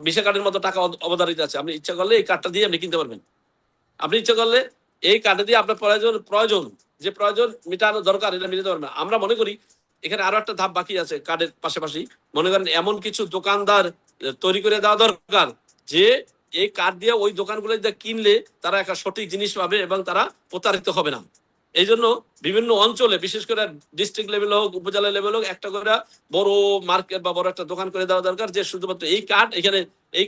ভিসা কার্ডের মতো টাকা অবধারিত আছে। আপনি ইচ্ছা করলে এই কার্ডটা দিয়ে আপনি কিনতে পারবেন। আপনি ইচ্ছা করলে এই কার্ডে দিয়ে আপনার প্রয়োজন মেটানো দরকার, এটা মেটাতে পারবেন। আমরা মনে করি এখানে আরো একটা ধাপ বাকি আছে কার্ডের পাশাপাশি। মনে করেন এমন কিছু দোকানদার তৈরি করে দেওয়া দরকার যে এই কার্ড দিয়ে ওই দোকানগুলো কিনলে তারা একটা সঠিক জিনিস পাবে এবং তারা প্রতারিত হবে না। এই জন্য বিভিন্ন অঞ্চলে, বিশেষ করে ডিস্ট্রিক্ট লেভেল হোক, উপজেলা লেভেল হোক, একটা করে বড় মার্কেট বা বড় একটা দোকান করে দেওয়া দরকার, যে শুধুমাত্র এই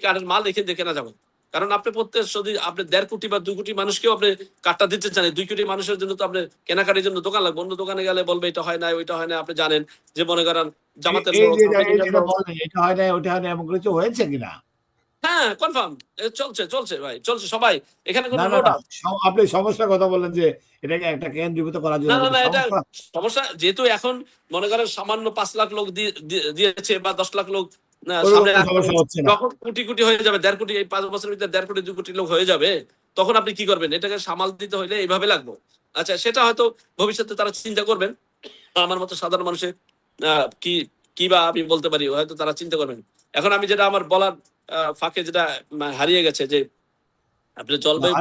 কার্ডের মাল এখানে দেখে না যাবে। কারণ আপনি প্রত্যেক যদি আপনি 1.5 কোটি বা 2 কোটি মানুষকেও আপনি কার্ডটা দিতে চান, 2 কোটি মানুষের জন্য তো আপনি কেনাকাটির জন্য দোকান লাগবে। অন্য দোকানে গেলে বলবে এটা হয় না, ওইটা হয় না। আপনি জানেন যে মনে করেন জামাতের এটা হয় না, ওইটা হয় না, এমন কিছু হয়েছে কিনা? হ্যাঁ, কনফার্ম চলছে ভাই, চলছে সবাই এখানে কোনো আপনি সমস্যার কথা বললেন যে এটাকে একটা কেন্দ্রীভূত করার জন্য। না, এটা সমস্যা যেহেতু এখন মনে করেন সামান্য 5 লাখ লোক দিয়েছে বা 10 লাখ লোক সামনে, যখন কোটি হয়ে যাবে, 1.5 কোটি, এই 5 বছরের ভিতরে 1.5 কোটি 2 কোটি লোক হয়ে যাবে, তখন আপনি কি করবেন? এটাকে সামাল দিতে হইলে এইভাবে লাগবে। আচ্ছা, সেটা হয়তো ভবিষ্যতে তারা চিন্তা করবেন। আমার মতো সাধারণ মানুষের কি বা আমি বলতে পারি, হয়তো তারা চিন্তা করবেন। এখন আমি যেটা আমার বলার ফাঁকে যেটা হারিয়ে গেছে, যে আপনি জলবায়ু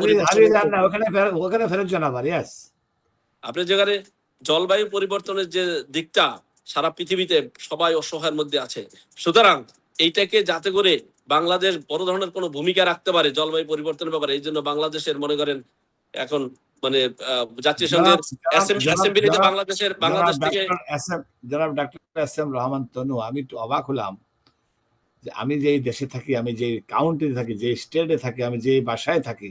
আপনি যেখানে জলবায়ু পরিবর্তনের যে দিকটা সারা পৃথিবীতে সবাই অসহায়ের মধ্যে আছে। সুতরাং এইটাকে যাতে করে বাংলাদেশ বড় ধরনের কোনো ভূমিকা রাখতে পারে জলবায়ু পরিবর্তনের ব্যাপারে, এই জন্য বাংলাদেশের মনে করেন এখন মানে জাতিসংঘের অ্যাসেম্বলিতে বাংলাদেশ থেকে জনাব ডক্টর এস এম রহমান তনু, আমি একটু অবাক হলাম যে আমি যে দেশে থাকি, আমি যে কাউন্টিতে থাকি, যে স্টেটে থাকি, আমি যে বাসায় থাকি,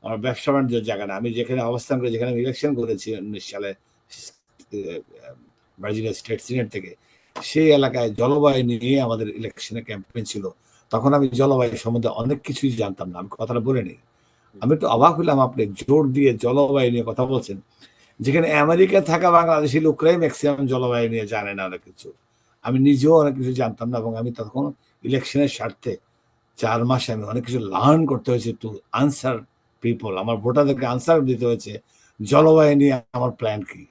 আমার ব্যবসা বাণিজ্যের জায়গাটা, আমি যেখানে অবস্থান করি, যেখানে ইলেকশন করেছি 19 সালে ভার্জিনিয়া স্টেট সিনেট থেকে, সেই এলাকায় জলবায়ু নিয়ে আমাদের ইলেকশনে ক্যাম্পেইন ছিল। তখন আমি জলবায়ু সম্বন্ধে অনেক কিছুই জানতাম না, আমি কথাটা বলে নিই। আমি একটু অবাক হলাম আপনি জোর দিয়ে জলবায়ু নিয়ে কথা বলছেন, যেখানে আমেরিকায় থাকা বাংলাদেশি লোকরাই ম্যাক্সিমাম জলবায়ু নিয়ে জানে না অনেক কিছু। আমি নিজেও অনেক কিছু জানতাম না, এবং আমি তখন ইলেকশনের স্বার্থে 4 মাসে আমি অনেক কিছু লার্ন করতে হয়েছে, টু আনসার পিপল, আমার ভোটারদেরকে আনসার দিতে হয়েছে জলবায়ু নিয়ে আমার প্ল্যান কি।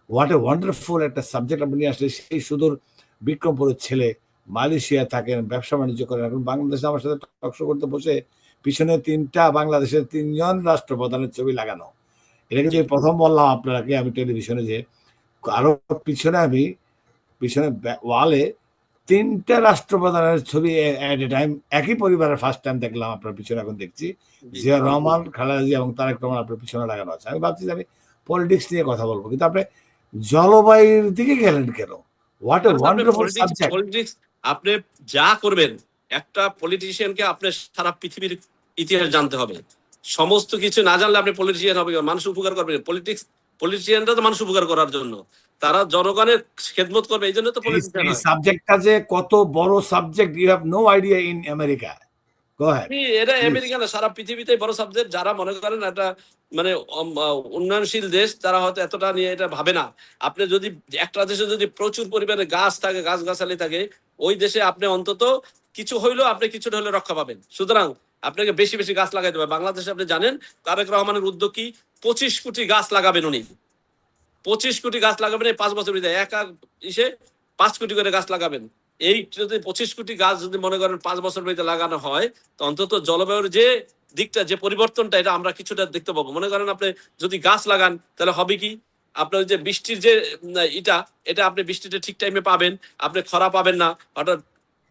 হোয়াট এ ওয়ান্ডারফুল একটা সাবজেক্ট আপনি নিয়ে আসলে। সেই সুদূর বিক্রমপুরের ছেলে, মালয়েশিয়া থাকেন, ব্যবসা বাণিজ্য করেন, এখন বাংলাদেশে আমার সাথে টকশো করতে বসে পিছনে 3টা বাংলাদেশের 3 জন রাষ্ট্রপ্রধানের ছবি লাগানো। এটা কিন্তু প্রথম বললাম আপনাকে আমি টেলিভিশনে, যে আরো পিছনে ওয়ালে 3টা রাষ্ট্রপ্রধানের ছবি এট এ টাইম, একই পরিবারের ফার্স্ট টাইম দেখলাম আপনার পিছনে। এখন দেখছি জিয়া রহমান, খালেদা জিয়া এবং তারেক রহমান আপনার পিছনে লাগানো আছে। আমি ভাবছি আমি পলিটিক্স নিয়ে কথা বলবো, কিন্তু আপনি জলবায়ুর দিকে গেলেন কেন? What a wonderful subject. Politics আপনি যা করবেন একটা পলিটিশিয়ানকে আপনার সারা পৃথিবীর ইতিহাস জানতে হবে। সমস্ত কিছু না জানলে আপনি পলিটিশিয়ান হবে, মানুষ উপকার করবে। পলিটিশিয়ানরা তো মানুষ উপকার করার জন্য, তারা জনগণের খেদমত করবে, এই জন্য তো পলিটিশিয়ান এই হয়। সাবজেক্টটা যে কত বড় subject, you have no idea in America. Go ahead এটা প্লিজ। আমেরিকা না, সারা পৃথিবীতে বড় সাবজেক্ট। যারা মনে করেন একটা মানে উন্নয়নশীল দেশ, তারা হয়তো এতটা নিয়ে এটা ভাবে না। আপনি যদি একটা দেশে যদি প্রচুর পরিমাণে গাছ থাকে, গাছ গাছালি থাকে, ওই দেশে আপনি অন্তত কিছু হইলেও আপনি কিছুটা হলে রক্ষা পাবেন। সুতরাং আপনাকে বেশি বেশি গাছ লাগাইতে হবে। বাংলাদেশে আপনি জানেন তারেক রহমানের উদ্যোগ কি, 25 কোটি গাছ লাগাবেন উনি। 25 কোটি গাছ লাগাবেন এই 5 বছর ভিতরে, এক ইসে 5 কোটি করে গাছ লাগাবেন। এই যদি 25 কোটি গাছ যদি মনে করেন 5 বছর ভিতরে লাগানো হয়, তো অন্তত জলবায়ুর যে দিকটা, যে পরিবর্তনটা, এটা আমরা কিছুটা দেখতে পাবো। মনে করেন আপনি যদি গাছ লাগান, তাহলে হবে কি, আপনার যে বৃষ্টির যে এটা আপনি বৃষ্টিটা ঠিক টাইমে পাবেন, আপনি খরা পাবেন না। অর্থাৎ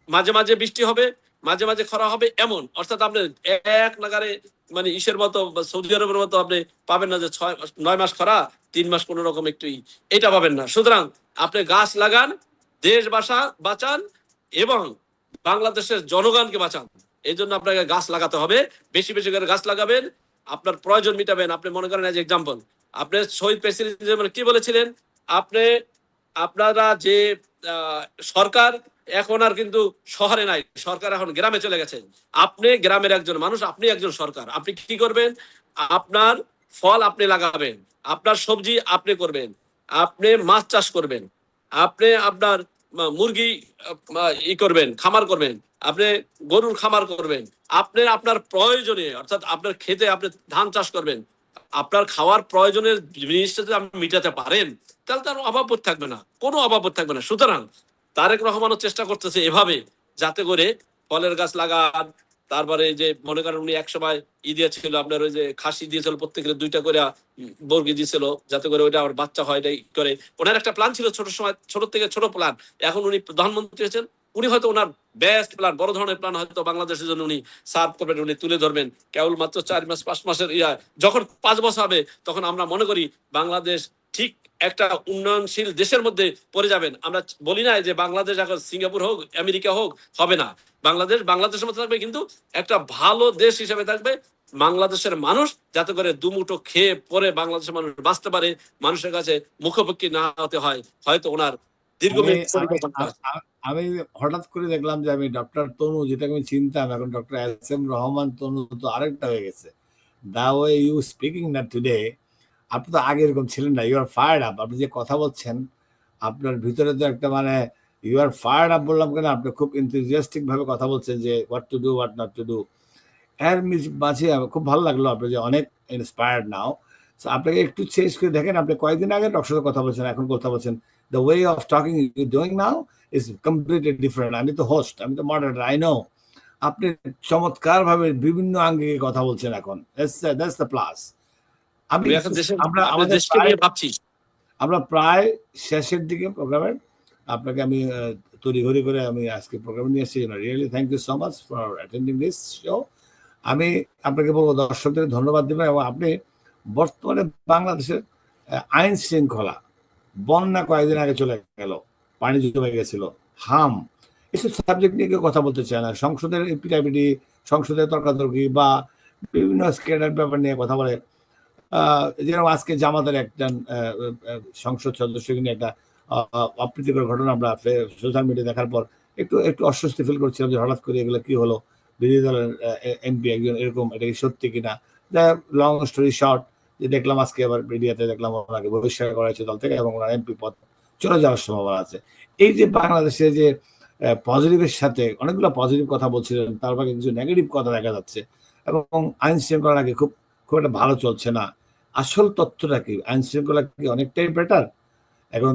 মাঝে মাঝে বৃষ্টি হবে, মাঝে মাঝে খরা হবে, এমন অর্থাৎ আপনি এক নাগারে মানে ইসের মতো সৌদি আরবের মতো আপনি পাবেন না যে 9 মাস খরা, 3 মাস কোন রকম একটু এটা পাবেন না। সুতরাং আপনি গাছ লাগান, দেশ বাঁচান এবং বাংলাদেশের জনগণকে বাঁচান। এই জন্য আপনাকে গাছ লাগাতে হবে, বেশি বেশি করে গাছ লাগাবেন, আপনার প্রয়োজন মিটাবেন। আপনি মনে করেন এজ এক্সাম্পল, আপনি শহীদ প্রেসিডেন্ট কি বলেছিলেন, আপনি আপনারা যে সরকার এখন আর কিন্তু শহরে নাই, সরকার এখন গ্রামে চলে গেছে। আপনি গ্রামের একজন মানুষ, আপনি একজন সরকার। আপনি কি করবেন, আপনার ফল আপনি লাগাবেন, আপনার সবজি আপনি করবেন, আপনি মাছ চাষ করবেন, আপনি আপনার মুরগি করবেন, খামার করবেন, আপনি গরুর খামার করবেন, আপনি আপনার প্রয়োজনে অর্থাৎ আপনার খেতে আপনি ধান চাষ করবেন। আপনার খাওয়ার প্রয়োজনের জিনিসটা যদি আপনি মিটাতে পারেন, তাহলে তার অভাব বোধ থাকবে না, কোনো অভাব বোধ থাকবে না। সুতরাং তারেক রহমানও চেষ্টা করতেছে এভাবে, যাতে করে ফলের গাছ লাগান। তারপরে যে মনে করেন উনি একসময় দিয়েছিল আপনার ওই যে খাসি দিয়েছিল, প্রত্যেকের 2টা করে বর্গি দিয়েছিল, যাতে করে ওইটা আবার বাচ্চা হয় করে। ওনার একটা প্ল্যান ছিল ছোট সময়, ছোট থেকে ছোট প্ল্যান। এখন উনি প্রধানমন্ত্রী হয়েছেন, উনি হয়তো ওনার বেস্ট প্ল্যান, বড় ধরনের প্ল্যান হয়তো বাংলাদেশের জন্য উনি সার্ভ করবেন, উনি তুলে ধরবেন। কেবলমাত্র 4 মাস 5 মাসের যখন 5 বছর হবে, তখন আমরা মনে করি বাংলাদেশ ঠিক একটা উন্নয়নশীল দেশের মধ্যে পড়ে যাবেন। আমরা বলি না যে বাংলাদেশ এখন সিঙ্গাপুর হোক, আমেরিকা হোক, হবে না। বাংলাদেশের মধ্যে থাকবে, কিন্তু একটা ভালো দেশ হিসেবে থাকবে। বাংলাদেশের মানুষ যাতে করে দুমুঠো খেয়ে পরে বাংলাদেশের মানুষ বাঁচতে পারে, মানুষের কাছে মুখোমুখি না হতে হয়, হয়তো ওনার দীর্ঘমেয়াদী পরিকল্পনা। আমি হঠাৎ করে দেখলাম যে আমি ডক্টর তনু, যেটাকে আমি চিনতাম, এখন doctor S M Rahman Tanu তো আরেকটা হয়ে গেছে। দা ওয়ে ইউ স্পিকিং না টুডে, আপনি তো আগে এরকম ছিলেন না। You are fired up. আপনি যে কথা বলছেন, আপনার ভিতরে তো একটা মানে ইউ আর ফায়ার্ড আপ বললাম কেন, আপনি খুব এনথুজিয়াস্টিক ভাবে কথা বলছেন যে what to do, what not to do. এর মাঝে খুব ভালো লাগলো আপনি যে অনেক ইন্সপায়ার্ড নাও। আপনাকে একটু চেঞ্জ করে দেখেন, আপনি কয়েকদিন আগে ডক্টর সাথে কথা বলছেন, এখন কথা বলছেন, the way of talking you doing now is completely different. আমি তো হোস্ট, আমি তো মডারেটর, আই নো। আপনি চমৎকার ভাবে বিভিন্ন আঙ্গিকে কথা বলছেন এখন। That's the plus. আমি আমি এখন দেশের আমরা আপনার আমাদের দেশকে নিয়ে ভাবছি। আমরা প্রায় শেষের দিকে প্রোগ্রামের। আপনাকে আমি তড়িঘড়ি করে আমি আজকে প্রোগ্রামে নিয়ে এসেছি। Really thank you so much for attending this show. আমি আপনাকে বলবো দর্শকদের ধন্যবাদ দেবেন, এবং আপনি বর্তমানে বাংলাদেশের আইন শৃঙ্খলা, বন্যা কয়েকদিন আগে চলে গেল, পানি জমে গেছিল, হাম, এসব সাবজেক্ট নিয়ে কেউ কথা বলতে চায় না। সংসদের পিটাপিটি, সংসদের তর্কাতর্কি বা বিভিন্ন স্ক্যাডার ব্যাপার নিয়ে কথা বলে। যেরকম আজকে জামাতের একজন সংসদ সদস্যকে নিয়ে একটা অপ্রীতিকর ঘটনা আমরা সোশ্যাল মিডিয়া দেখার পর একটু একটু অস্বস্তি ফিল করছিলাম যে হঠাৎ করে এগুলো কি হলো, বিরোধী দলের এমপি একজন এরকম, এটা কি সত্যি কিনা। লং স্টোরি শর্ট, যে দেখলাম আজকে আবার মিডিয়াতে দেখলাম ওনাকে বহিষ্কার করা হয়েছে দল থেকে, এবং ওনার এমপি পদ চলে যাওয়ার সম্ভাবনা আছে। এই যে বাংলাদেশে যে পজিটিভের সাথে অনেকগুলো পজিটিভ কথা বলছিলেন, তার বাকি কিছু নেগেটিভ কথা দেখা যাচ্ছে, এবং আইন শৃঙ্খলা নাকি খুব খুব একটা ভালো চলছে না। আসল তথ্যটা কি? আইন শৃঙ্খলা কি অনেকটাই বেটার এখন?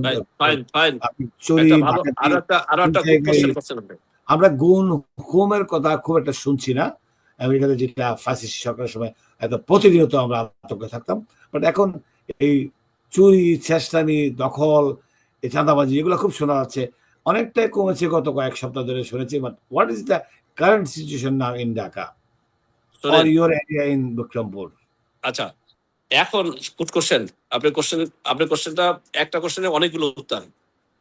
চুরি, ডাকাতি, আমরা গুমের কথা খুব একটা শুনছি না। আমেরিকাতে যেটা ফ্যাসিস্ট সরকারের সময় এত প্রতিনিয়ত আমরা আতঙ্কে থাকতাম, বাট এখন এই চুরি, চেষ্টানি, দখল, এই চাঁদাবাজি, এগুলো খুব শোনা যাচ্ছে। অনেকটাই কমেছে গত কয়েক সপ্তাহ ধরে শুনেছি। But what is the current situation now in Dhaka or your area in Bikrampur? আচ্ছা, এখন গুড কোশ্চেন। আপনার কোশ্চেনটা একটা কোশ্চেনে অনেকগুলো উত্তর।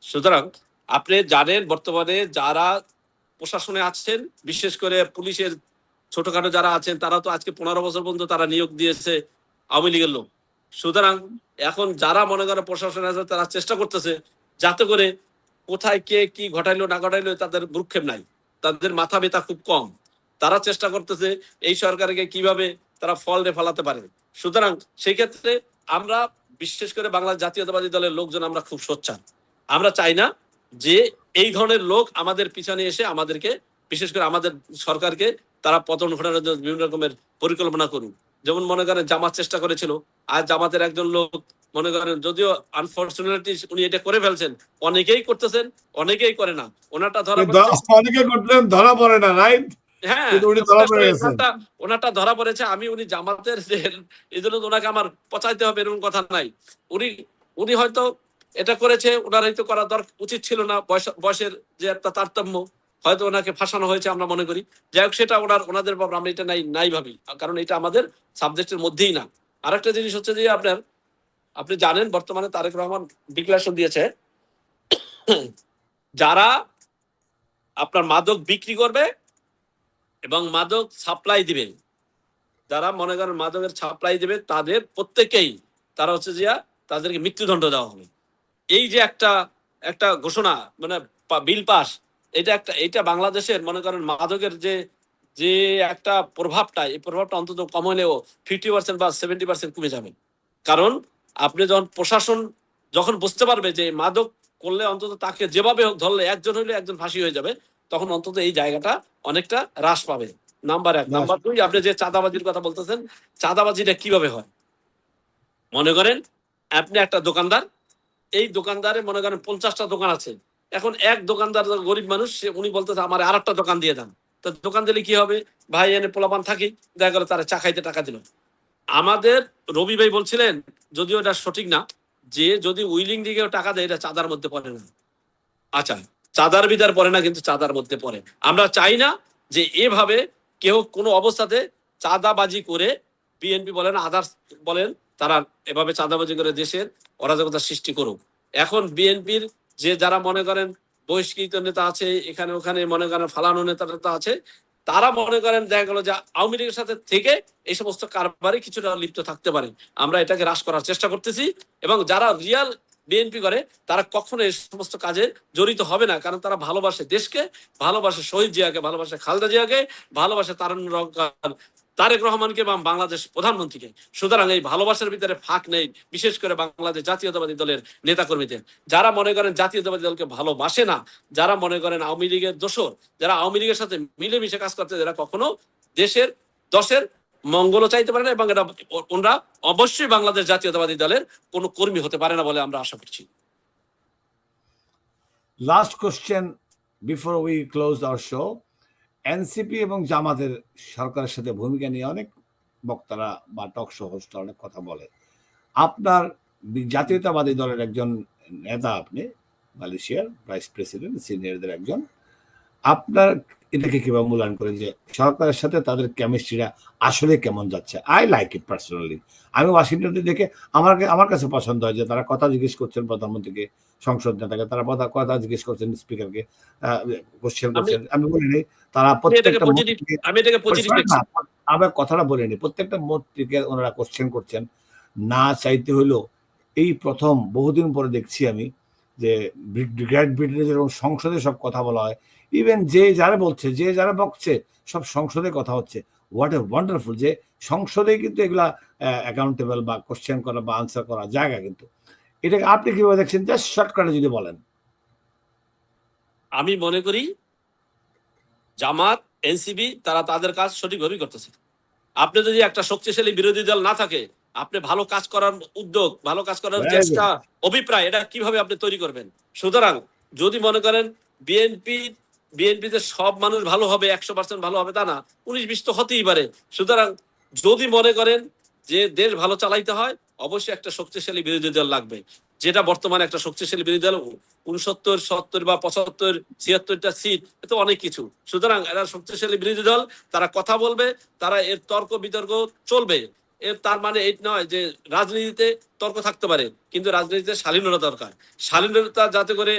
সুতরাং আপনি জানেন বর্তমানে যারা প্রশাসনে আছেন, বিশেষ করে পুলিশের ছোটখাটো যারা আছেন তারা তো আজকে 15 বছর পর্যন্ত তারা নিয়োগ দিয়েছে আওয়ামী লীগের লোক। সুতরাং এখন যারা মনে করে প্রশাসনে আছে তারা চেষ্টা করতেছে যাতে করে কোথায় কে কি ঘটাইলো না ঘটাইলো তাদের ভ্রুক্ষেপ নাই, তাদের মাথা ব্যথা খুব কম। তারা চেষ্টা করতেছে এই সরকারকে কিভাবে তারা ফলরে ফলাতে পারে। সুতরাং সেই ক্ষেত্রে আমরা বিশেষ করে বাংলা জাতীয়তাবাদী দলের লোকজন আমরা খুব সোচ্চার। আমরা চাই না যে এই ধরনের লোক আমাদের পিছনে এসে আমাদেরকে, বিশেষ করে আমাদের সরকারকে তারা পতন ঘটানোর জন্য বিভিন্ন রকমের পরিকল্পনা করুন। যেমন মনে করেন জামাত চেষ্টা করেছিল, আর জামাতের একজন লোক মনে করেন, যদিও আনফরচুনেটলি উনি এটা করে ফেলছেন, অনেকেই করতেছেন অনেকেই করে না, ওনারটা ধরা অনেকে করলেন ধরা পড়ে না, রাইট? হ্যাঁ কিন্তু উনি ধরা পড়ে গেছেন। ওনারটা ধরা পড়েছে। আমি উনি জামাতের এই জন্য ওনাকে আমার পচাইতে হবে এরকম কথা নাই। উনি উনি হয়তো এটা করেছে, ওনার হয়তো করা উচিত ছিল না, বয়সের যে একটা তারতম্য, হয়তো ওনাকে ফাঁসানো হয়েছে আমরা মনে করি। যাই হোক, সেটা ওনাদের ব্যাপার, আমরা এটা নাই ভাবি, কারণ এটা আমাদের সাবজেক্টের মধ্যেই না। আরেকটা জিনিস হচ্ছে যে আপনি জানেন বর্তমানে তারেক রহমান ডিক্লারেশন দিয়েছে, যারা আপনার মাদক বিক্রি করবে এবং মাদক সাপ্লাই দিবে, যারা মনে করেন মাদকের সাপ্লাই দিবে, তাদের প্রত্যেকেই তারা হচ্ছে যে তাদেরকে মৃত্যুদণ্ড দেওয়া হবে। এই যে একটা ঘোষণা, মানে বিল পাস, এটা বাংলাদেশের মনে করেন মাদকের যে একটা প্রভাবটা, এই প্রভাবটা অন্তত কমলেও 50% বা 70% কমে যাবে। কারণ আপনি যখন প্রশাসন যখন বুঝতে পারবে যে মাদক করলে অন্তত তাকে যেভাবে হোক ধরলে একজন হইলে একজন ফাঁসি হয়ে যাবে, তখন অন্তত এই জায়গাটা অনেকটা হ্রাস পাবে। নাম্বার 1। নাম্বার 2, আপনি যে চাঁদাবাজির কথা বলতেছেন, চাঁদাবাজিটা কিভাবে হয়? মনে করেন আপনি একটা দোকানদার, এই দোকানদারে মনে করেন 50টা দোকান আছে। এখন এক দোকানদার গরিব মানুষ, উনি বলতেছে আমার আর একটা দোকান দিয়ে দেন। তো দোকান দিলে কি হবে? ভাই এনে পোলাপান থাকি, দেখা গেল তারা চা খাইতে টাকা দিল। আমাদের রবি ভাই বলছিলেন, যদিও এটা সঠিক না, যে যদি উইলিং দিকেও টাকা দেয় এটা চাঁদার মধ্যে পড়ে না। আচ্ছা, চাঁদার বিদার পড়ে না, কিন্তু চাঁদার মধ্যে পড়ে। আমরা চাই না যে এভাবে কেউ কোনো অবস্থাতে চাঁদাবাজি করে, বিএনপি বলেন আদার্স বলেন, তারা এভাবে চাঁদাবাজি করে দেশের অরাজকতা সৃষ্টি করুক। এখন বিএনপির যে যারা মনে করেন বহিষ্কৃত নেতা আছে, এখানে ওখানে মনে করেন ফালানো নেতা আছে, তারা মনে করেন দেখা গেল যে আওয়ামী লীগের সাথে থেকে এই সমস্ত কারবারে কিছুটা লিপ্ত থাকতে পারে। আমরা এটাকে হ্রাস করার চেষ্টা করতেছি, এবং যারা রিয়াল বিএনপি করে তারা কখনো এই সমস্ত কাজে জড়িত হবে না, কারণ তারা ভালোবাসে দেশকে, ভালোবাসে শহীদ জিয়াকে, ভালোবাসে খালেদা জিয়াকে, ভালোবাসে তারেক রহমানকে এবং বাংলাদেশ প্রধানমন্ত্রীকে। সুতরাং এই ভালোবাসার ভিতরে ফাঁক নেই, বিশেষ করে বাংলাদেশ জাতীয়তাবাদী দলের নেতাকর্মীদের। যারা মনে করেন জাতীয়তাবাদী দলকে ভালোবাসে না, যারা মনে করেন আওয়ামী লীগের দোসর, যারা আওয়ামী লীগের সাথে মিলেমিশে কাজ করতে, যারা কখনো দেশের দশের মঙ্গলও চাইতে পারে না, এবং এটা ওনারা অবশ্যই বাংলাদেশ জাতীয়তাবাদী দলের কোনো কর্মী হতে পারে না বলে আমরা আশা করছি। Last question before we close our show. NCP এবং জামাতের সরকারের সাথে ভূমিকা নিয়ে অনেক বক্তারা বা টক শো হোস্টরা অনেক কথা বলে। আপনার জাতীয়তাবাদী দলের একজন নেতা, আপনি মালয়েশিয়ার ভাইস প্রেসিডেন্ট, সিনিয়রদের একজন, আপনার এটাকে কিভাবে মূল্যায়ন করেন যে সরকারের সাথে তাদের কেমিস্ট্রিটা আসলে কেমন যাচ্ছে? I like it personally. আমি ওয়াশিংটনে দেখে আমার কাছে পছন্দ হয় যে তারা কথা জিজ্ঞেস করছেন প্রধানমন্ত্রীকে, সংসদ নেতাকে, তারা কথা জিজ্ঞেস করছেন স্পিকারকে, কোশ্চেন করছেন। আমি বলিনি তারা প্রত্যেকটা আবার কথাটা বলিনি, প্রত্যেকটা মন্ত্রীকে ওনারা কোশ্চেন করছেন। না চাইতে হলেও এই প্রথম বহুদিন পরে দেখছি আমি যে গ্রেট ব্রিটেনে যেরকম সংসদে সব কথা বলা হয়, ইভেন যে যারা বলছে, যে যারা বকছে, সব সংসদে কথা হচ্ছে। হোয়াট এ ওয়ান্ডারফুল যে সংসদে কিন্তু এগুলা অ্যাকাউন্টেবল বা কোশ্চেন করা বা আনসার করার জায়গা। কিন্তু এটাকে আপনি কিভাবে দেখছেন, জাস্ট শর্টকাটে যদি বলেন। আমি মনে করি জামাত, এনসিপি তারা তাদের কাজ সঠিকভাবেই করতেছে। আপনি যদি একটা শক্তিশালী বিরোধী দল না থাকে, আপনি ভালো কাজ করার উদ্যোগ, ভালো কাজ করার চেষ্টা, অভিপ্রায়, এটা কিভাবে আপনি তৈরি করবেন? সুতরাং যদি মনে করেন বিএনপিতে সব মানুষ ভালো হবে, 100% ভালো হবে তা না, 19-20 তো হতেই পারে। সুতরাং যদি মনে করেন যে দেশ ভালো চালাইতে হয়, অবশ্যই একটা শক্তিশালী বিরোধী দল লাগবে, যেটা বর্তমানে একটা শক্তিশালী বিরোধী দল 69, 70 বা 75, 76টা সিট, এত অনেক কিছু। সুতরাং এরা শক্তিশালী বিরোধী দল, তারা কথা বলবে, তারা এর তর্ক বিতর্ক চলবে। এর তার মানে এই নয় যে রাজনীতিতে তর্ক থাকতে পারে, কিন্তু রাজনীতিতে শালীনতা দরকার। শালীনতা যাতে করে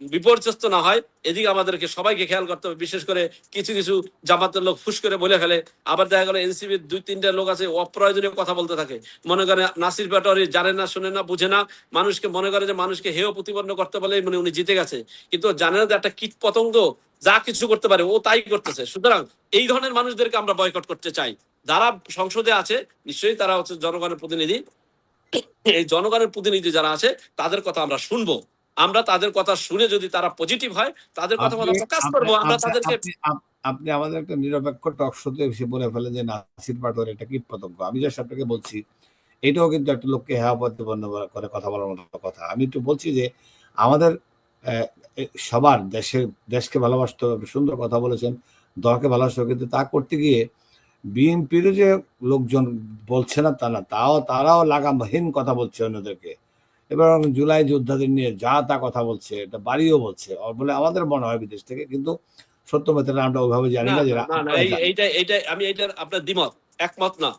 বিপর্যস্ত না হয়, এদিকে আমাদেরকে সবাইকে খেয়াল করতে হবে। বিশেষ করে কিছু কিছু জামাতের লোক ফুস করে বলে ফেলে, আবার দেখা গেল এনসিবির 2-3টা লোক আছে অপ্রয়োজনীয় কথা বলতে থাকে। মনে করে নাসির পাটোয়ারি জানে না, শুনে না, বুঝে না, মানুষকে মনে করে যে মানুষকে হেয় প্রতিপন্ন করতে বলে মানে উনি জিতে গেছে, কিন্তু জানে না যে একটা কীট পতঙ্গ যা কিছু করতে পারে ও তাই করতেছে। সুতরাং এই ধরনের মানুষদেরকে আমরা বয়কট করতে চাই। যারা সংসদে আছে নিশ্চয়ই তারা হচ্ছে জনগণের প্রতিনিধি, এই জনগণের প্রতিনিধি যারা আছে তাদের কথা আমরা শুনবো। আমরা তাদের কথা শুনে যদি তারা পজিটিভ হয় তাদের কথা আপনি আমরা কাজ করবো। আমরা তাদেরকে আপনি আমাদের একটা নিরপেক্ষ টক শোতে এসে বলে ফেলেন যে নাসির পাটোয়ারি একটা কীট পতঙ্গ। আমি জাস্ট আপনাকে বলছি, এটাও কিন্তু একটা লোককে হেয় প্রতিপন্ন করে কথা বলার মতো কথা। আমি একটু বলছি যে আমাদের সবার দেশকে ভালোবাসতে হবে। সুন্দর কথা বলেছেন, দলকে ভালোবাসতে হবে, কিন্তু তা করতে গিয়ে বিএনপিরও যে লোকজন বলছে না তা না, তারাও লাগামহীন কথা বলছে অন্যদেরকে, এবং জুলাই যোদ্ধাদের নিয়ে যা তা কথা বলছে, এটা বাড়িও বলছে বলে আমাদের মনে হয় বিদেশ থেকে, কিন্তু সত্য মিথ্যাটা আমরা ওইভাবে জানি না না, না যেটা না না আপনারা জানেন। এইটা আমি এইটার আপনার দ্বিমত, একমত না।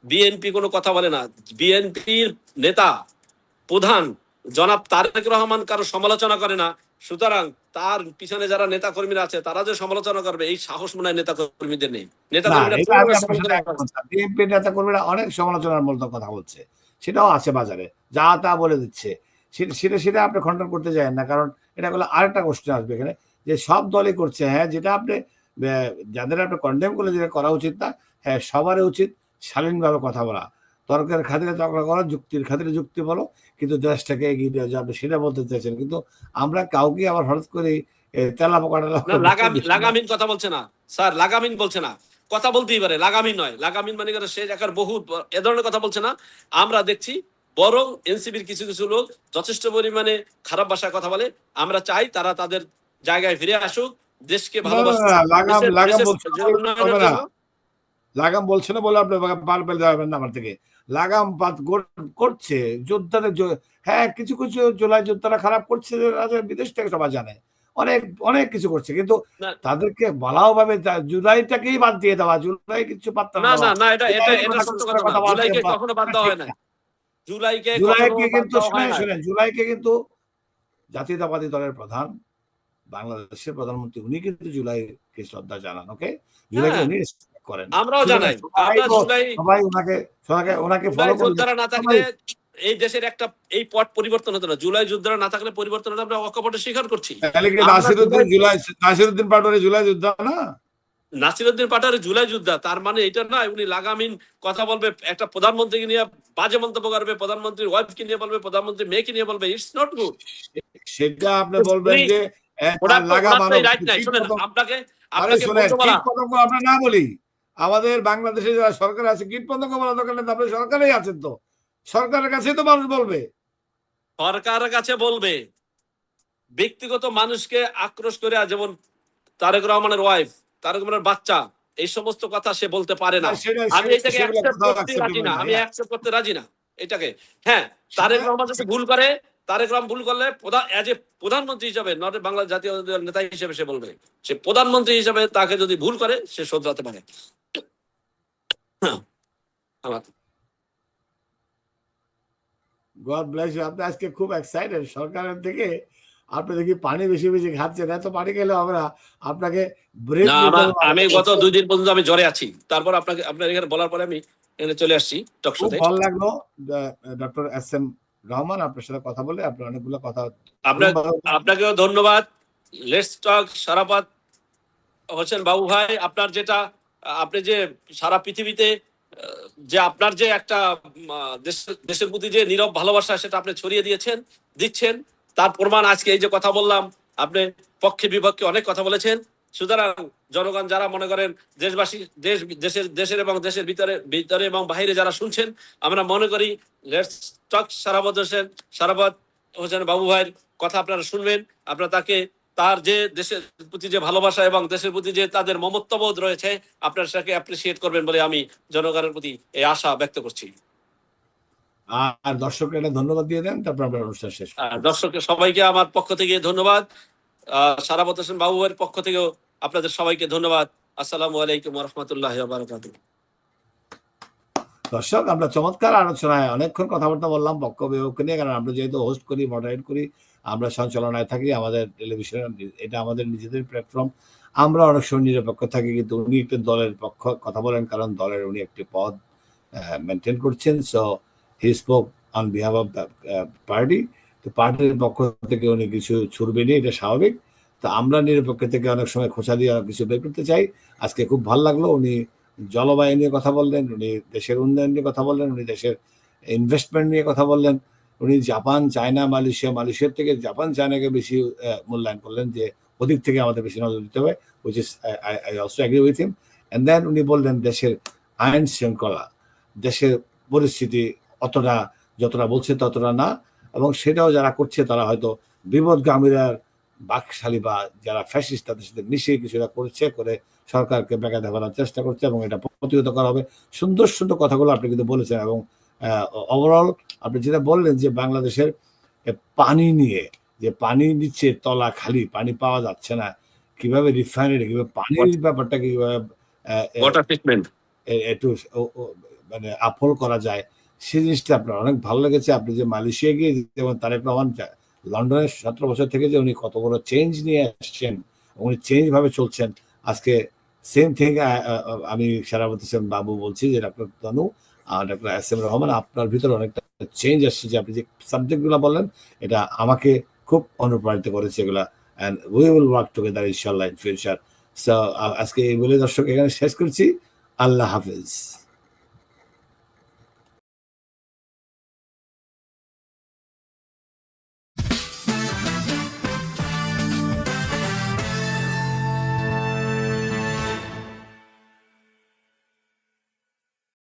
বিএনপি কোনো কথা বলে না। বিএনপির নেতা প্রধান জনাব তারেক রহমান কারো সমালোচনা করে না, সুতরাং তার পিছনে যারা নেতা কর্মীরা আছে তারা যে সমালোচনা করবে এই সাহস মনে হয় নেতা কর্মীদের নেই। নেতা না, কর্মীরা এটা আমি আপনার সাথে একমত না। বিএনপি নেতা কর্মীরা অনেক সমালোচনার মতো কথা বলছে, সেটাও আছে বাজারে, যা তা বলে দিচ্ছে। সেটা আপনি খণ্ডন করতে যান না, কারণ এটা করলে আরেকটা কোশ্চেন আসবে এখানে, যে সব দলই করছে। হ্যাঁ, যেটা আপনি যাদের আপনি কন্ডেম করলে যেটা করা উচিত না, হ্যাঁ সবারই উচিত শালীনভাবে কথা বলা, তর্কের খাতিরে তর্ক করো, যুক্তির খাতিরে যুক্তি বলো, কিন্তু দেশটাকে এগিয়ে নিয়ে যাবে সেটা বলতে চাইছেন। কিন্তু আমরা কাউকে আবার হঠাৎ করে তেলা পোকা টেলা না, বলে দিই না। লাগামিন কথা বলছে না স্যার, লাগামিন বলছে না, কথা বলতেই পারে, লাগামিন নয়। লাগামিন মানে করে সে একার বহু এ ধরনের কথা বলছে না। আমরা দেখছি বরং এনসিবির কিছু কিছু লোক যথেষ্ট পরিমাণে খারাপ ভাষায় কথা বলে। আমরা চাই তারা তাদের জায়গায় ফিরে আসুক, দেশকে না, না, ভালোবাসুক, না, লাগাম দেশের লাগাম দেশের বলছে না বলে উন্নয়নের হবে না। জন্য। লাগাম বলছে না বলে আপনি পার পেলে যাবেন না আমার থেকে। লাগাম করছে যোদ্ধাদের হ্যাঁ, কিছু কিছু জুলাই যোদ্ধারা খারাপ করছে, বিদেশ থেকে সবাই জানে, অনেক অনেক কিছু করছে, কিন্তু না তাদেরকে বলাও ভাবে জুলাইটাকেই বাদ দিয়ে দেওয়া, জুলাই কিছু পাত্তা না না দেওয়া, না না এটা এটা জুলাইয়ের এটা কথা সত্য করে কথা না। কথা বাদ দিয়ে জুলাইকে দেওয়া, কখনো বাদ এটা দেওয়া ঠিক হয় না। না। জুলাইকে কখনো জুলাইকে বাদ কিন্তু দেওয়া হয় না। শুনেন, জুলাইকে কিন্তু জাতীয়তাবাদী দলের প্রধান, বাংলাদেশের প্রধানমন্ত্রী, উনি কিন্তু জুলাইকে শ্রদ্ধা জানান। ওকে, জুলাইকে হ্যাঁ, উনি রেসপেক্ট করেন। আমরাও সুতরাং জানাই। সবাই আমরা জুলাই সবাই ওনাকে জুলাই ফলো করলে যোদ্ধারা না থাকলে সবাই। এই দেশের একটা এই পট পরিবর্তন হতো না। জুলাই যোদ্ধারা না থাকলে পরিবর্তন হতো, আমরা অকপটে স্বীকার করছি। তাহলে কি আমরা জুলাই নাসিরুদ্দিন পাটোয়ারি জুলাই যোদ্ধা না? নাসিরউদ্দিন পাটোয়ারি জুলাই যোদ্ধা, তার মানে এটা নয় উনি লাগামিন কথা বলবে, একটা প্রধানমন্ত্রীকে নিয়ে বাজে মন্তব্য করবে, প্রধানমন্ত্রীর ওয়াইফকে নিয়ে বলবে, প্রধানমন্ত্রীর মেয়েকে নিয়ে বলবে। It's not good. সেটা আপনি বলবেন উনি যে তার লাগা ওনার তো মানব, এই রাইট নাই। কীট শোনেন, পতঙ্গ। আপনাকে আরে আপনাকে শোনেন, বলতে বলা কীট পতঙ্গ আমরা না বলি। আমাদের বাংলাদেশে যারা সরকার আছে, কীট পতঙ্গ বলা দরকার নেই, আপনি সরকারেই আছেন তো, সরকারের কাছেই তো মানুষ বলবে। সরকারের কাছে বলবে, ব্যক্তিগত মানুষকে আক্রোশ করে, যেমন তারেক রহমানের ওয়াইফ, তারেক রহমানের বাচ্চা, এই সমস্ত কথা সে বলতে পারে না, না। সেটা আমি এটাকে সেগুলো অ্যাকসেপ্ট কোথাও করতে রাজি অ্যাকসেপ্টেবল না, না। আমি অ্যাকসেপ্ট করতে রাজি না এটাকে। হ্যাঁ, তারেক সেটা রহমান যদি ভুল করে, তারেক রহমান ভুল করলে এজ এ প্রধানমন্ত্রী হিসাবে, নট বাংলা জাতীয় দলের নেতা হিসেবে সে বলবে। সে প্রধানমন্ত্রী হিসাবে তাকে যদি ভুল করে সে শোধরাতে পারে। আমার গড ব্লেস ইউ। আপনি আজকে খুব এক্সাইটেড সরকারের থেকে। আপনি দেখি পানি বেশি বেশি খাচ্ছেন, এত পানি খেলে হবে না, আপনাকে ব্রেক না, নিতে হবে মাঝে আমি মাঝে। গত 2 দিন পর্যন্ত আমি জ্বরে আছি। তারপর আপনার এখানে বলার পরে আমি এখানে চলে আসছি টক খুব শোতে। ভালো লাগলো ডক্টর এস এম রহমান, আপনার সাথে কথা বলে। আপনি অনেকগুলো কথা আপনার আপনাকেও ধন্যবাদ। লেটস টক শারাফত হোসেন বাবু ভাই, আপনার যেটা আপনি যে সারা পৃথিবীতে যে আপনার যে একটা দেশের প্রতি যে নীরব ভালোবাসা, সেটা আপনি ছড়িয়ে দিচ্ছেন, তার প্রমাণ আজকে এই যে কথা বললাম। আপনি পক্ষে বিপক্ষে অনেক কথা বলেছেন। সুতরাং জনগণ যারা মনে করেন, দেশবাসী, দেশের এবং দেশের ভিতরে এবং বাইরে যারা শুনছেন, আমরা মনে করি লেটস টক শারাফত হোসেন বাবু ভাইয়ের কথা আপনারা শুনবেন। আপনারা তাকে, তার যে দেশের প্রতি যে ভালোবাসা এবং দেশের প্রতি যে তাদের মমত্ববোধ রয়েছে, আপনারা সেটাকে অ্যাপ্রিসিয়েট করবেন বলে আমি জনগণের প্রতি এই আশা ব্যক্ত করছি। আর দর্শকরা এটা ধন্যবাদ দিয়ে দেন, তারপর আমরা অনুষ্ঠান শেষ করছি। দর্শককে সবাইকে আমার পক্ষ থেকে ধন্যবাদ। শারাফত হোসেন বাবু ভাইয়ের পক্ষ থেকেও আপনাদের সবাইকে ধন্যবাদ। আসসালামু আলাইকুম ওয়া রাহমাতুল্লাহি ওয়া বারাকাতুহু। দর্শক, আমরা চমৎকার আলোচনায় অনেকক্ষণ কথাবার্তা বললাম পক্ষ বিপক্ষ নিয়ে, কারণ আমরা যেহেতু হোস্ট করি, মডারেট করি, আমরা সঞ্চালনায় থাকি, আমাদের টেলিভিশন, এটা আমাদের নিজেদের প্ল্যাটফর্ম। আমরা অনেক সময় নিরপেক্ষ থাকি, কিন্তু উনি একটু দলের পক্ষ কথা বলেন, কারণ দলের উনি একটি পদ মেনটেন করছেন। So he spoke on behalf of the party. তো পার্টির পক্ষ থেকে উনি কিছু ছুড়বেনি, এটা স্বাভাবিক। তো আমরা নিরপেক্ষ থেকে অনেক সময় খোঁচা দিয়ে অনেক কিছু বের করতে চাই। আজকে খুব ভালো লাগলো, উনি জলবায়ু নিয়ে কথা বললেন, উনি দেশের উন্নয়ন নিয়ে কথা বললেন, উনি দেশের ইনভেস্টমেন্ট নিয়ে কথা বললেন, উনি জাপান, চায়না, মালয়েশিয়ার থেকে জাপান, চায়নাকে বেশি মূল্যায়ন করলেন, যে ওদিক থেকে আমাদের বেশি নজর দিতে হবে, which is I also agree with him. And then উনি বললেন দেশের আইন শৃঙ্খলা, দেশের পরিস্থিতি অতটা, যতটা বলছে ততটা না, এবং সেটাও যারা করছে তারা হয়তো বিপদগামীরা, বাকশালী বা যারা ফ্যাসিস্ট তাদের সাথে মিশিয়ে কিছুটা করছে, করে সরকারকে বেকায়দা করার চেষ্টা করছে, এবং এটা প্রতিহত করা হবে। সুন্দর সুন্দর কথাগুলো আপনি কিন্তু বলেছেন, এবং ওভারঅল আপনি যেটা বললেন যে বাংলাদেশের পানি নিয়ে, যে পানি নিচ্ছে তলা খালি, পানি পাওয়া যাচ্ছে না, কিভাবে রিফাইনারি, কিভাবে পানির ব্যাপারটা কিভাবে ওয়াটার ট্রিটমেন্ট একটু মানে আফল করা যায়, সেই জিনিসটা আপনার অনেক ভালো লেগেছে। আপনি যে মালয়েশিয়া গিয়ে, যেমন তারেক রহমান লন্ডনের 17 বছর থেকে যে উনি কত বড় চেঞ্জ নিয়ে আসছেন, উনি চেঞ্জ ভাবে চলছেন। আজকে সেম থিং আমি সারাবত হোসেন বাবু বলছি, যে ডক্টর তনু আর ডক্টর এস এম রহমান, আপনার ভিতরে অনেকটা চেঞ্জ আসছে, যে আপনি যে সাবজেক্টগুলো বললেন, এটা আমাকে খুব অনুপ্রাণিত করেছে এগুলা। And we will work together ইনশাল্লাহ ইন ফিউচার। সো আজকে এই বলে দর্শক এখানে শেষ করছি। আল্লাহ হাফেজ।